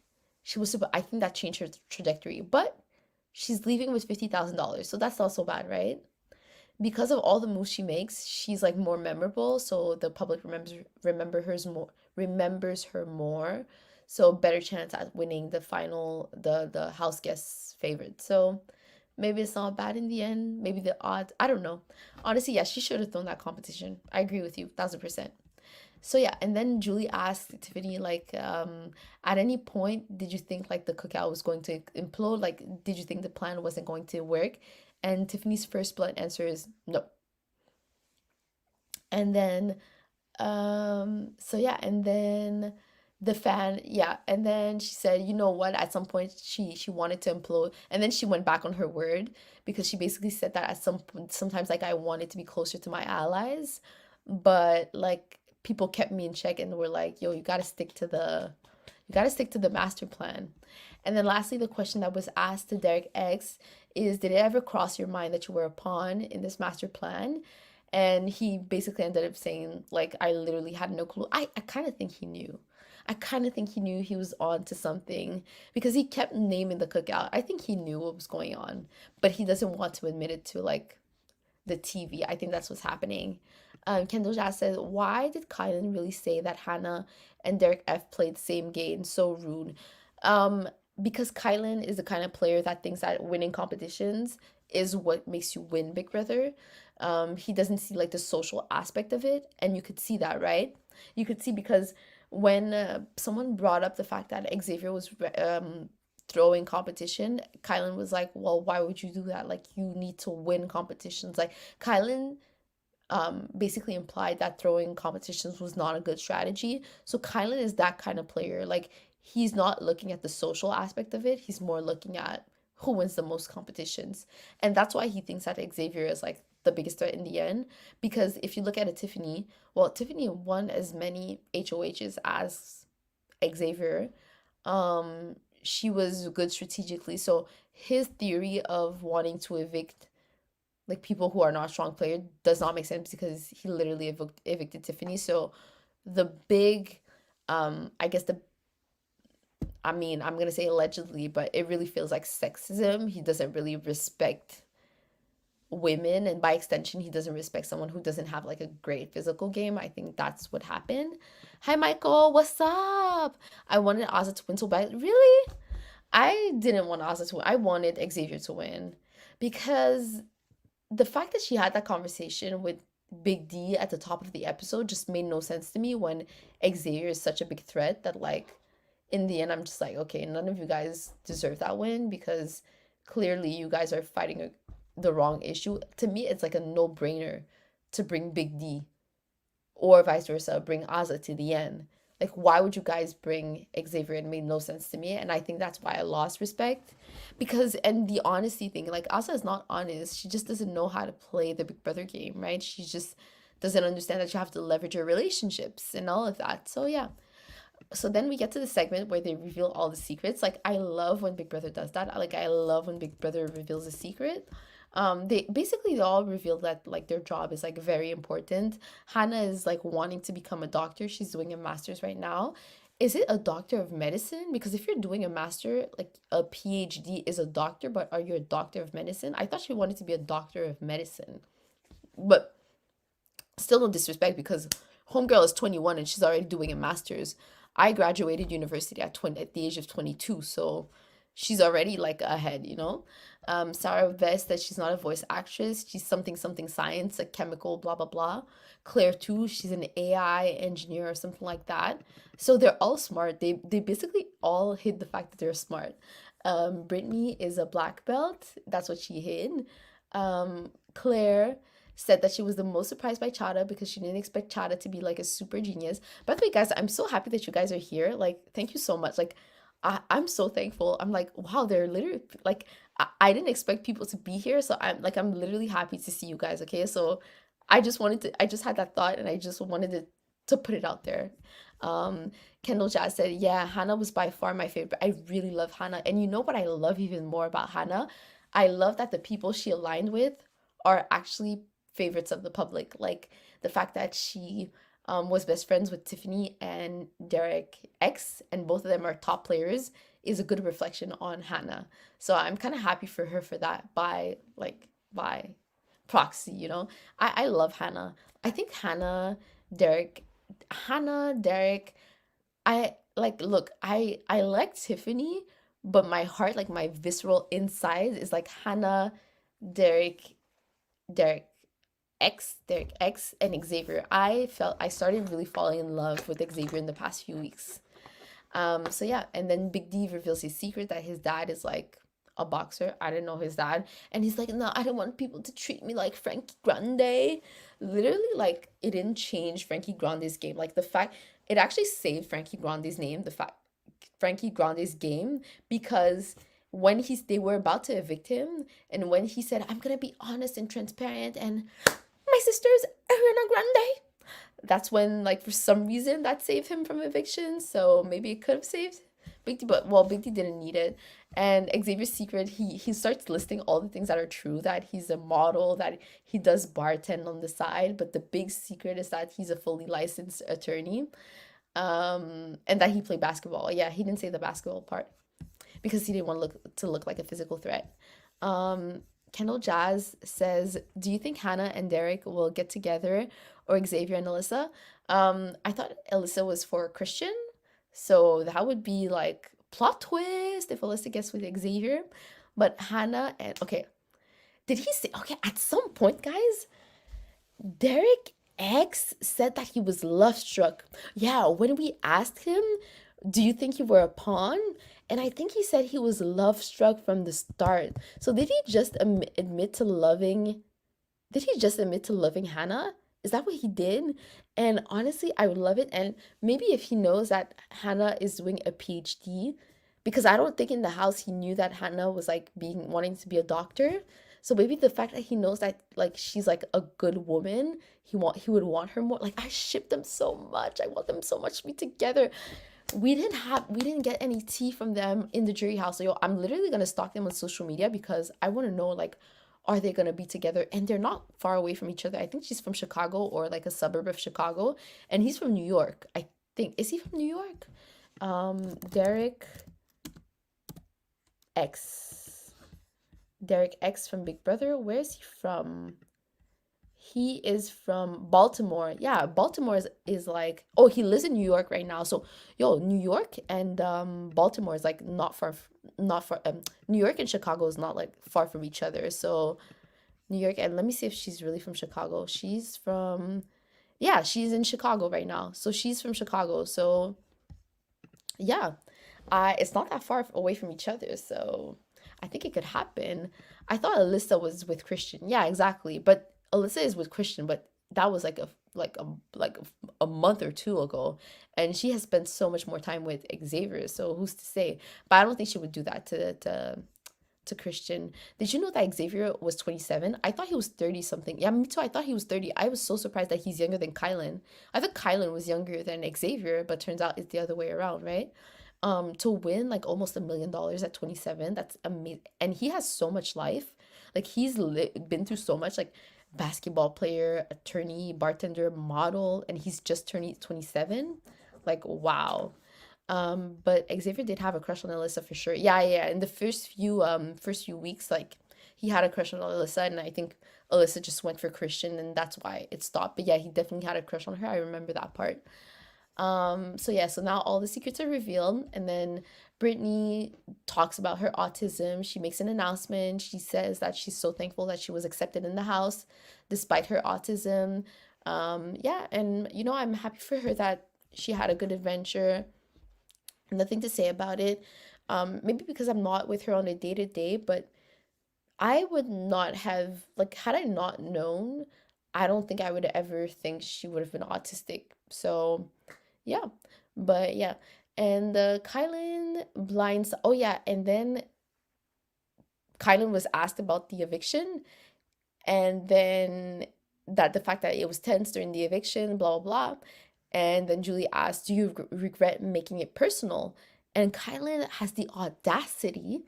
I think that changed her trajectory. But she's leaving with $50,000. So that's not so bad, right? Because of all the moves she makes, she's like more memorable, so the public remembers her more. So better chance at winning the final, the house guests favorite. So maybe it's not bad in the end. Maybe the odds, I don't know. Honestly, yeah, she should have thrown that competition. I agree with you, 1,000%. So yeah, and then Julie asked Tiffany, like, at any point did you think like the cookout was going to implode? Like, did you think the plan wasn't going to work? And Tiffany's first blunt answer is no. And then so yeah, and then the fan, yeah, and then she said, you know what, at some point she wanted to implode, and then she went back on her word, because she basically said that at some point, sometimes like I wanted to be closer to my allies, but like people kept me in check and were like, yo, you got to stick to the master plan. And then lastly, the question that was asked to Derek X is, did it ever cross your mind that you were a pawn in this master plan? And he basically ended up saying, like, I literally had no clue. I kind of think he knew. I kind of think he knew he was on to something, because he kept naming the cookout. I think he knew what was going on, but he doesn't want to admit it to like the TV. I think that's what's happening. Kendall Jazz said, why did Kylan really say that Hannah and Derek F played the same game? So rude. Because Kylan is the kind of player that thinks that winning competitions is what makes you win Big Brother. He doesn't see like the social aspect of it, and you could see that, right? You could see, because when someone brought up the fact that Xavier was throwing competition, Kylan was like, well, why would you do that? Like, you need to win competitions. Like, Kylan basically implied that throwing competitions was not a good strategy. So Kylan is that kind of player. Like, he's not looking at the social aspect of it. He's more looking at who wins the most competitions. And that's why he thinks that Xavier is like the biggest threat in the end. Because if you look at a Tiffany, well, Tiffany won as many HOHs as Xavier. She was good strategically. So his theory of wanting to evict like people who are not strong players does not make sense, because he literally evicted Tiffany. So the big, I guess I mean, I'm gonna say allegedly, but it really feels like sexism. He doesn't really respect women, and by extension, he doesn't respect someone who doesn't have like a great physical game. I think that's what happened. Hi, Michael, what's up? I wanted Ozzy to win so bad. Really? I didn't want Ozzy to win. I wanted Xavier to win, because the fact that she had that conversation with Big D at the top of the episode just made no sense to me, when Xavier is such a big threat that, like, in the end, I'm just like, okay, none of you guys deserve that win, because clearly you guys are fighting the wrong issue. To me, it's like a no-brainer to bring Big D, or vice versa, bring Azza to the end. Like, why would you guys bring Xavier? It made no sense to me, and I think that's why I lost respect. Because, and the honesty thing, like, Asa is not honest. She just doesn't know how to play the Big Brother game, right? She just doesn't understand that you have to leverage your relationships and all of that. So, yeah. So then we get to the segment where they reveal all the secrets. Like, I love when Big Brother does that. Like, I love when Big Brother reveals a secret. They all reveal that like their job is like very important. Hannah is like wanting to become a doctor. She's doing a master's right now. Is it a doctor of medicine? Because if you're doing a master, like a PhD is a doctor, but are you a doctor of medicine? I thought she wanted to be a doctor of medicine. But still no disrespect, because homegirl is 21 and she's already doing a master's. I graduated university at the age of 22, so she's already like ahead, you know? Sarah Vest said she's not a voice actress. She's something something science, a chemical, blah blah blah. Claire too, she's an AI engineer or something like that. So they're all smart. They basically all hid the fact that they're smart. Brittany is a black belt. That's what she hid. Claire said that she was the most surprised by Chada because she didn't expect Chada to be like a super genius. By the way, guys, I'm so happy that you guys are here. Like, thank you so much. Like, I'm so thankful. I'm like, wow, they're literally like, I didn't expect people to be here. So I'm literally happy to see you guys. Okay. So I just had that thought and I just wanted to put it out there. Um, Kendall Jazz said, yeah, Hannah was by far my favorite. I really love Hannah. And you know what I love even more about Hannah? I love that the people she aligned with are actually favorites of the public. Like the fact that she was best friends with Tiffany and Derek X, and both of them are top players, is a good reflection on Hannah. So I'm kind of happy for her for that by proxy, you know. I love Hannah. I think Derek, I like look, I like Tiffany, but my heart, like my visceral inside is like Hannah, Derek, Derek Derek X, and Xavier. I started really falling in love with Xavier in the past few weeks. So yeah, and then Big D reveals his secret that his dad is like a boxer. I didn't know his dad. And he's like, no, I don't want people to treat me like Frankie Grande. Literally, like, it didn't change Frankie Grande's game. Like the fact it actually saved Frankie Grande's name, the fact Frankie Grande's game, because when they were about to evict him, and when he said, I'm gonna be honest and transparent, and my sister's Ariana Grande, that's when, like, for some reason that saved him from eviction. So maybe it could have saved Big D, but well, Big D didn't need it. And Xavier's secret, he starts listing all the things that are true, that he's a model, that he does bartend on the side, but the big secret is that he's a fully licensed attorney. And that he played basketball. Yeah, he didn't say the basketball part because he didn't want to look like a physical threat. Um, Kendall Jazz says, "Do you think Hannah and Derek will get together, or Xavier and Alyssa?" I thought Alyssa was for Christian, so that would be like plot twist if Alyssa gets with Xavier. But Hannah and okay, did he say okay? At some point, guys, Derek X said that he was love struck. Yeah, when we asked him, do you think you were a pawn? And I think he said he was love struck from the start. So did he just admit to loving? Did he just admit to loving Hannah? Is that what he did? And honestly, I would love it. And maybe if he knows that Hannah is doing a PhD, because I don't think in the house he knew that Hannah was like being wanting to be a doctor. So maybe the fact that he knows that like she's like a good woman, he would want her more. Like I ship them so much. I want them so much to be together. We didn't get any tea from them in the jury house. So yo, I'm literally gonna stalk them on social media because I want to know like are they gonna be together? And they're not far away from each other. I think she's from Chicago or like a suburb of Chicago, and he's from New York. I think is he from New York? Derek X. Derek X from Big Brother. Where is he from? He is from Baltimore. Yeah, Baltimore is like, oh, he lives in New York right now. So, yo, New York and Baltimore is like not far New York and Chicago is not like far from each other. So, New York, and let me see if she's really from Chicago. She's from yeah, she's in Chicago right now. So, she's from Chicago. So, yeah. It's not that far away from each other, so I think it could happen. I thought Alyssa was with Christian. Yeah, exactly. But Alyssa is with Christian, but that was like a month or two ago, and she has spent so much more time with Xavier. So who's to say? But I don't think she would do that to Christian. Did you know that Xavier was 27? I thought he was 30 something. Yeah, me too. I thought he was 30. I was so surprised that he's younger than Kylan. I thought Kylan was younger than Xavier, but turns out it's the other way around, right? To win like almost $1 million at 27, that's amazing. And he has so much life. Like been through so much, like basketball player, attorney, bartender, model, and he's just turned 27. Like wow. But Xavier did have a crush on Alyssa for sure. Yeah, yeah. In the first few weeks, like he had a crush on Alyssa, and I think Alyssa just went for Christian, and that's why it stopped. But yeah, he definitely had a crush on her. I remember that part. So yeah, so now all the secrets are revealed, and then Brittany talks about her autism. She makes an announcement. She says that she's so thankful that she was accepted in the house despite her autism. Yeah, and I'm happy for her that she had a good adventure. Nothing to say about it. Maybe because I'm not with her on a day to day, but I would not have, like, had I not known, I don't think I would ever think she would have been autistic. So yeah, but yeah, and Kylan blinds. Oh yeah, and then Kylan was asked about the eviction, and then that the fact that it was tense during the eviction, blah blah blah, and then Julie asked, "Do you regret making it personal?" And Kylan has the audacity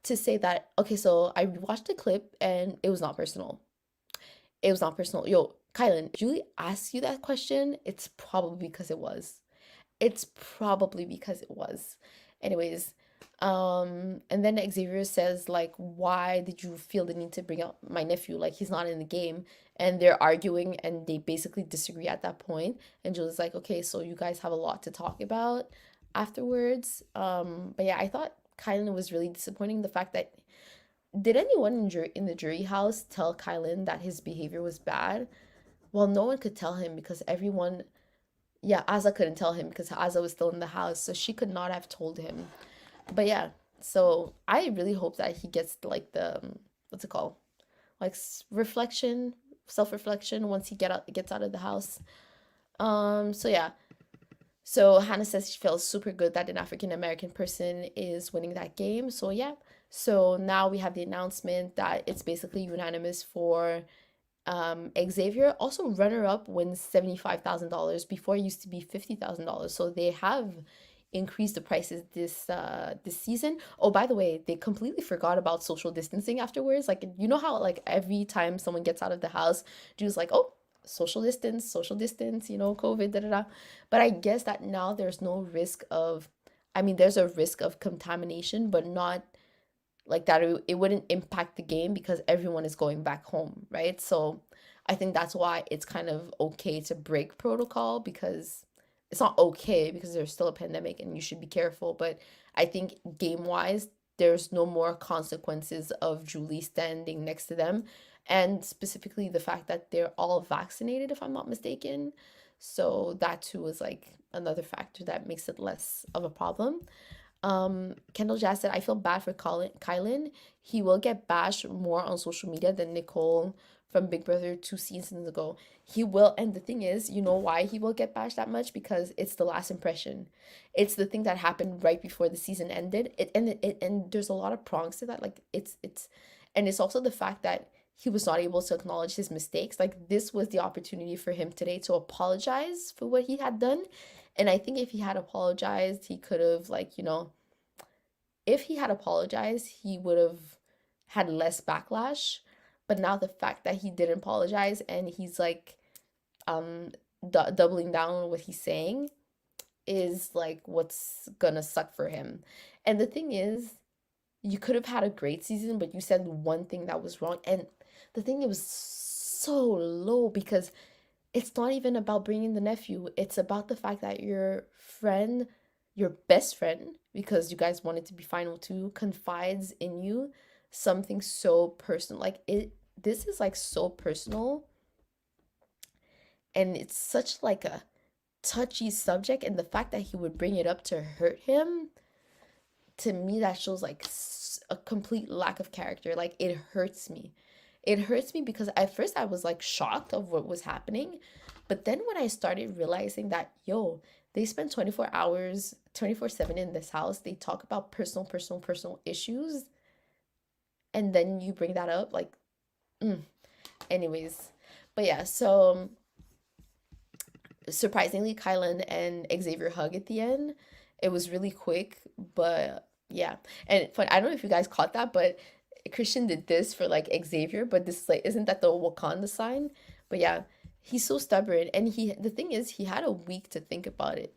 to say that, okay, so I watched the clip and it was not personal. It was not personal. Yo, Kylan, Julie asked you that question, it's probably because it was. It's probably because it was. Anyways, and then Xavier says, like, why did you feel the need to bring up my nephew? Like, he's not in the game. And they're arguing and they basically disagree at that point. And Julie's like, okay, so you guys have a lot to talk about afterwards. But yeah, I thought Kylan was really disappointing. The fact that did anyone in the jury house tell Kylan that his behavior was bad? Well, no one could tell him because everyone, yeah, Asa couldn't tell him because Asa was still in the house, so she could not have told him. But yeah, so I really hope that he gets like the what's it called? Like reflection, self-reflection once he gets out of the house. So yeah. So Hannah says she feels super good that an African American person is winning that game. So yeah. So now we have the announcement that it's basically unanimous for Xavier. Also, runner up wins $75,000. Before it used to be $50,000. So they have increased the prices this season. Oh, by the way, they completely forgot about social distancing afterwards. Like, you know how like every time someone gets out of the house, Drew's like, oh, social distance, COVID, da da da. But I guess that now there's no risk of, I mean, there's a risk of contamination, but not like that it wouldn't impact the game because everyone is going back home, right? So I think that's why it's kind of okay to break protocol, because it's not okay because there's still a pandemic and you should be careful, but I think game wise there's no more consequences of Julie standing next to them, and specifically the fact that they're all vaccinated, if I'm not mistaken. So that too is like another factor that makes it less of a problem. Kendall Jazz said, I feel bad for Kylan. He will get bashed more on social media than Nicole from Big Brother 2 seasons ago. He will, and the thing is, you know why he will get bashed that much? Because it's the last impression. It's the thing that happened right before the season ended. And there's a lot of prongs to that. Like and it's also the fact that he was not able to acknowledge his mistakes. Like, this was the opportunity for him today to apologize for what he had done. And I think if he had apologized, he could have, like, if he had apologized, he would have had less backlash. But now the fact that he didn't apologize and he's like um doubling down on what he's saying is like what's gonna suck for him. And the thing is, you could have had a great season, but you said one thing that was wrong. And the thing, it was so low because it's not even about bringing the nephew. It's about the fact that your friend, your best friend, because you guys wanted to be final two, confides in you something so personal. Like, this is like so personal, and it's such like a touchy subject, and the fact that he would bring it up to hurt him, to me that shows like a complete lack of character. Like, it hurts me. It hurts me because at first I was like shocked of what was happening, but then when I started realizing that, yo, they spend 24 hours 24/7 in this house, they talk about personal issues, and then you bring that up, like, mm. Anyways, but yeah, so surprisingly, Kylan and Xavier hug at the end. It was really quick, but yeah. And I don't know if you guys caught that, but Christian did this for like Xavier, but this is like, isn't that the Wakanda sign? But yeah, he's so stubborn, and the thing is, he had a week to think about it.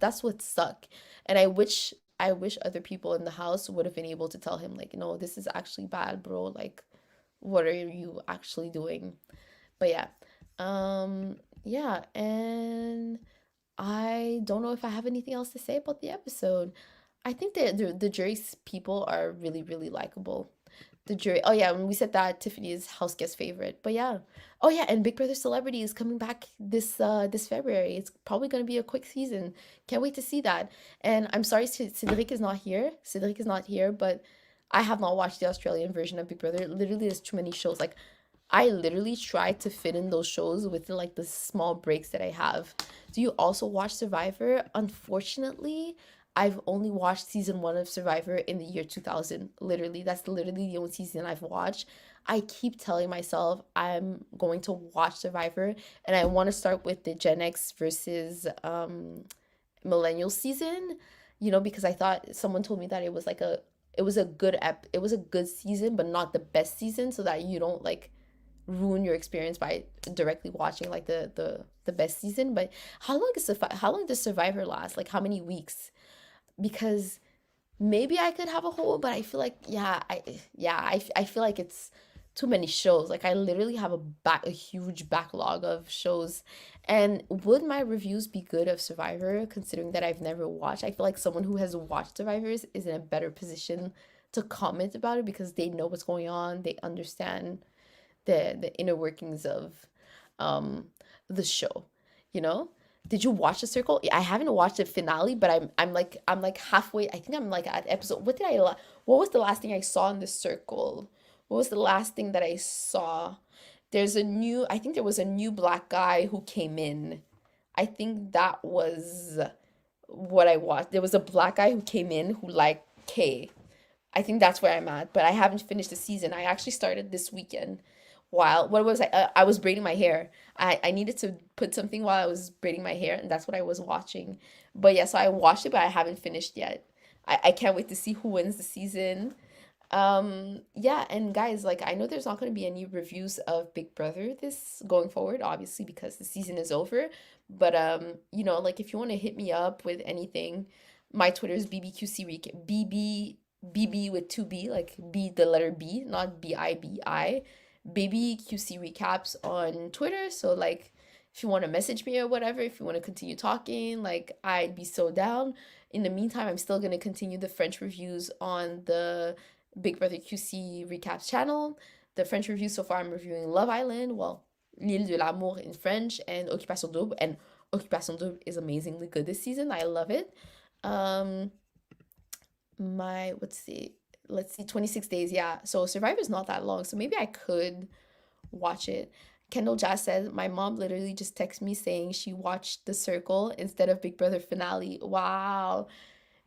That's what suck. And I wish other people in the house would have been able to tell him, like, no, this is actually bad, bro. Like, what are you actually doing? But yeah. Yeah, and I don't know if I have anything else to say about the episode. I think that the jury's people are really, really likable. The jury. Oh yeah, when we said that Tiffany is house guest favorite. But yeah. Oh yeah, and Big Brother Celebrity is coming back this February. It's probably gonna be a quick season. Can't wait to see that. And I'm sorry Cedric is not here. Cedric is not here, but I have not watched the Australian version of Big Brother. Literally, there's too many shows. Like I literally try to fit in those shows within like the small breaks that I have. Do you also watch Survivor? Unfortunately, I've only watched season one of Survivor in the year 2000. Literally, that's literally the only season I've watched. I keep telling myself I'm going to watch Survivor and I want to start with the Gen X versus millennial season, because I thought someone told me that it was a good season, but not the best season, so that you don't like ruin your experience by directly watching like the best season. But how long does Survivor last? Like how many weeks? Because maybe I could have a whole, but I feel like I feel like it's too many shows. Like I literally have a huge backlog of shows. And would my reviews be good of Survivor considering that I've never watched? I feel like someone who has watched Survivors is in a better position to comment about it because they know what's going on, they understand the inner workings of um the show, you know? Did you watch The Circle? I haven't watched the finale, but I'm like halfway. I think I'm like at episode. What was the last thing I saw in The Circle? What was the last thing that I saw? I think there was a new black guy who came in. I think that was what I watched. There was a black guy who came in who like K. I think that's where I'm at, but I haven't finished the season. I actually started this weekend. While what was I was braiding my hair. I needed to put something while I was braiding my hair, and that's what I was watching. But yeah, so I watched it, but I haven't finished yet. I can't wait to see who wins the season. Yeah, and guys, like I know there's not going to be any reviews of Big Brother this going forward, obviously because the season is over. But like if you want to hit me up with anything, my Twitter is BBQC recap BB with two B, like B the letter B, not BIBI. BBQC recaps on Twitter. So like if you want to message me or whatever, if you want to continue talking, like I'd be so down. In the meantime, I'm still gonna continue the French reviews on the Big Brother QC recaps channel. The French reviews so far, I'm reviewing Love Island, well, L'Île de l'Amour in French, and Occupation Double. And Occupation Double is amazingly good this season. I love it. Um, my let's see, 26 days. Yeah, so Survivor's not that long, so maybe I could watch it. Kendall Jazz says my mom literally just texted me saying she watched The Circle instead of Big Brother finale. Wow.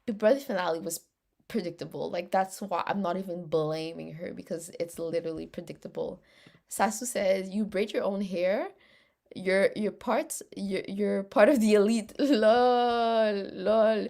Big Brother finale was predictable. Like that's why I'm not even blaming her because it's literally predictable. Sasu says you braid your own hair. You're part of the elite. Lol, lol.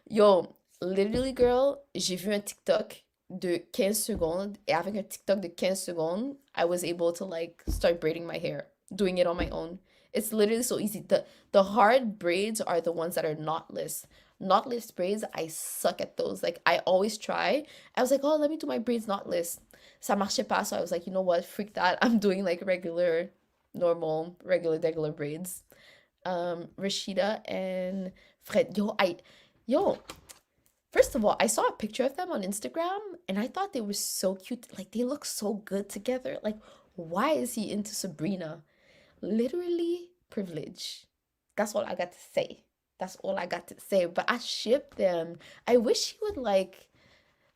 Yo, literally girl, j'ai vu un TikTok de 15 secondes et avec un TikTok de 15 secondes, I was able to like start braiding my hair, doing it on my own. It's literally so easy. The hard braids are the ones that are knotless. Knotless braids, I suck at those. Like I always try. I was like, "Oh, let me do my braids knotless." Ça marchait pas, so I was like, "You know what? Freak that. I'm doing like regular braids." Rashida and Fred. Yo, first of all, I saw a picture of them on Instagram and I thought they were so cute. Like they look so good together. Like, why is he into Sabrina? Literally privilege. That's all I got to say. That's all I got to say. But I ship them. I wish he would like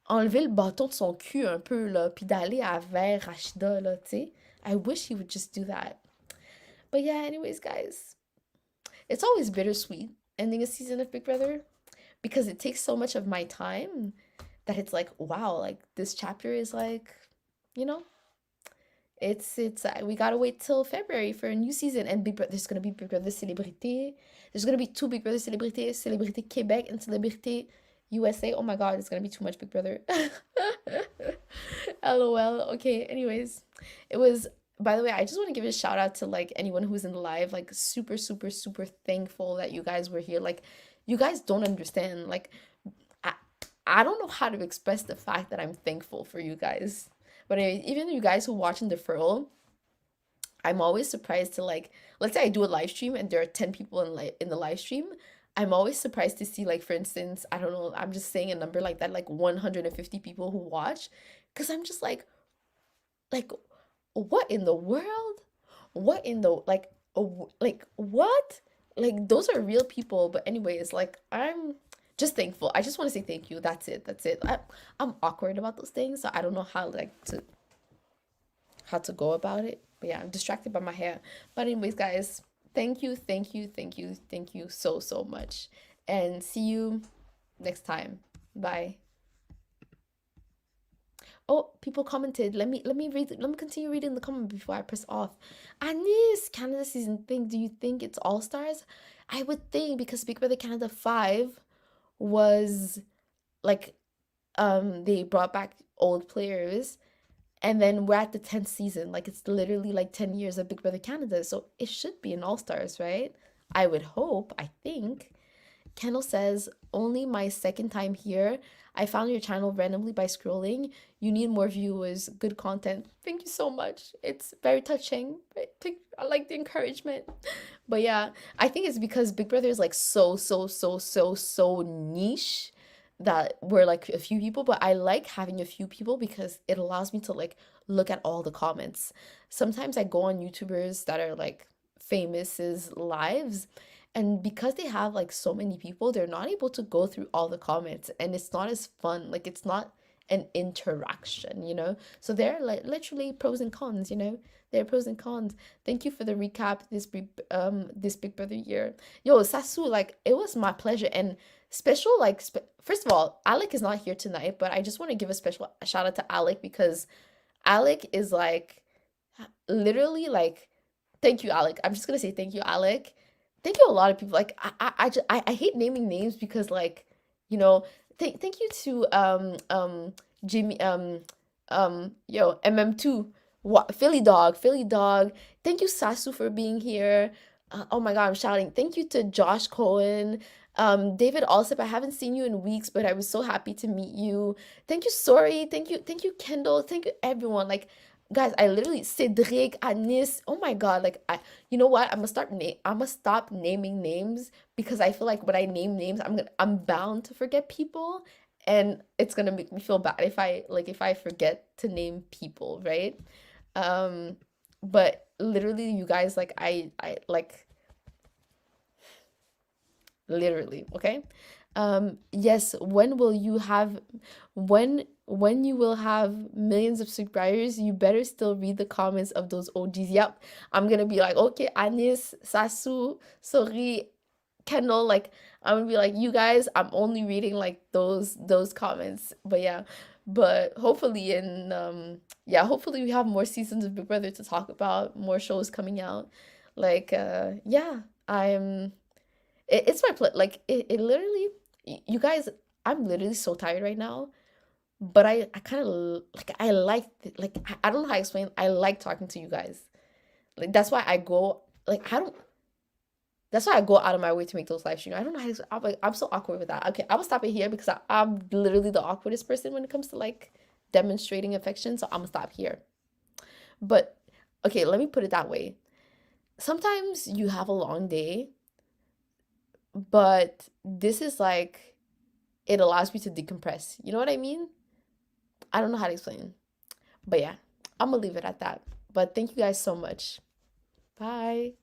enlever le bâton de son cul un peu là, puis d'aller vers Rashida là, tu sais. I wish he would just do that. But yeah, anyways, guys, it's always bittersweet ending a season of Big Brother because it takes so much of my time that it's like, wow, like this chapter is like, you know, it's we gotta wait till February for a new season and there's gonna be Big Brother Célébrité. There's gonna be two Big Brother Célébrité, Célébrité Québec and Célébrité USA. Oh my God, it's gonna be too much Big Brother. LOL. Okay, anyways, it was, by the way, I just want to give a shout out to like anyone who's in the live. Like super, super, super thankful that you guys were here. Like you guys don't understand. Like I I don't know how to express the fact that I'm thankful for you guys. But anyway, even you guys who watch in deferral, I'm always surprised to like, let's say I do a live stream and there are 10 people in the live stream. I'm always surprised to see, like, for instance, I don't know, I'm just saying a number like that, like 150 people who watch, because I'm just like, what in the world? What in the like what? Like those are real people. But anyways, like I'm just thankful. I just want to say thank you. That's it. That's it. I'm awkward about those things, so I don't know how to go about it. But yeah, I'm distracted by my hair. But anyways, guys, thank you, thank you, thank you, thank you so so much. And see you next time. Bye. Oh, people commented. Let me continue reading the comment before I press off. Anis, Canada season thing. Do you think it's All Stars? I would think because Big Brother Canada 5 was like they brought back old players, and then we're at the 10th season. Like it's literally like 10 years of Big Brother Canada. So it should be an All Stars, right? I would hope, I think. Kendall says, only my second time here. I found your channel randomly by scrolling. You need more viewers, good content. Thank you so much. It's very touching. I like the encouragement. But yeah, I think it's because Big Brother is like so, so, so, so, so niche that we're like a few people. But I like having a few people because it allows me to like look at all the comments. Sometimes I go on YouTubers that are like famous's lives, and because they have like so many people, they're not able to go through all the comments and it's not as fun. Like it's not an interaction, you know? So there are like literally pros and cons, you know? There are pros and cons. Thank you for the recap this Big Brother year. Yo, Sasu, like it was my pleasure. And special first of all, Alec is not here tonight, but I just want to give a special shout out to Alec because Alec is like literally like thank you, Alec. I'm just gonna say thank you, Alec. Thank you a lot of people. Like I hate naming names because like, you know, thank you to Jimmy yo MM2 what Philly dog. Thank you Sasu for being here. Oh my God, I'm shouting. Thank you to Josh Cohen. David Alsip, I haven't seen you in weeks, but I was so happy to meet you. Thank you, Sorry. Thank you, Kendall. Thank you, everyone. Like, guys, I literally Cedric, Anis. Oh my God, like you know what? I'm gonna stop naming names because I feel like when I name names, I'm bound to forget people, and it's gonna make me feel bad if I forget to name people, right? Um, but literally, you guys, like I like literally, okay? Yes, when you will have millions of subscribers, you better still read the comments of those OGs. Yep. I'm gonna be like, okay, Anis, Sasu, Sorry, Kendall, like I'm gonna be like, you guys, I'm only reading like those comments. But yeah. But hopefully hopefully we have more seasons of Big Brother to talk about, more shows coming out. Like yeah, it's my like it literally you guys, I'm literally so tired right now, but I kind of like I like like I don't know how to explain. I like talking to you guys. Like that's why I go like I don't that's why I go out of my way to make those live streams. I don't know how to, I'm so awkward with that. Okay, I will stop it here because I'm literally the awkwardest person when it comes to like demonstrating affection. So I'm gonna stop here. But okay, let me put it that way. Sometimes you have a long day, but this is like it allows me to decompress. You know what I mean? I don't know how to explain. But yeah, I'm gonna leave it at that. But thank you guys so much. Bye.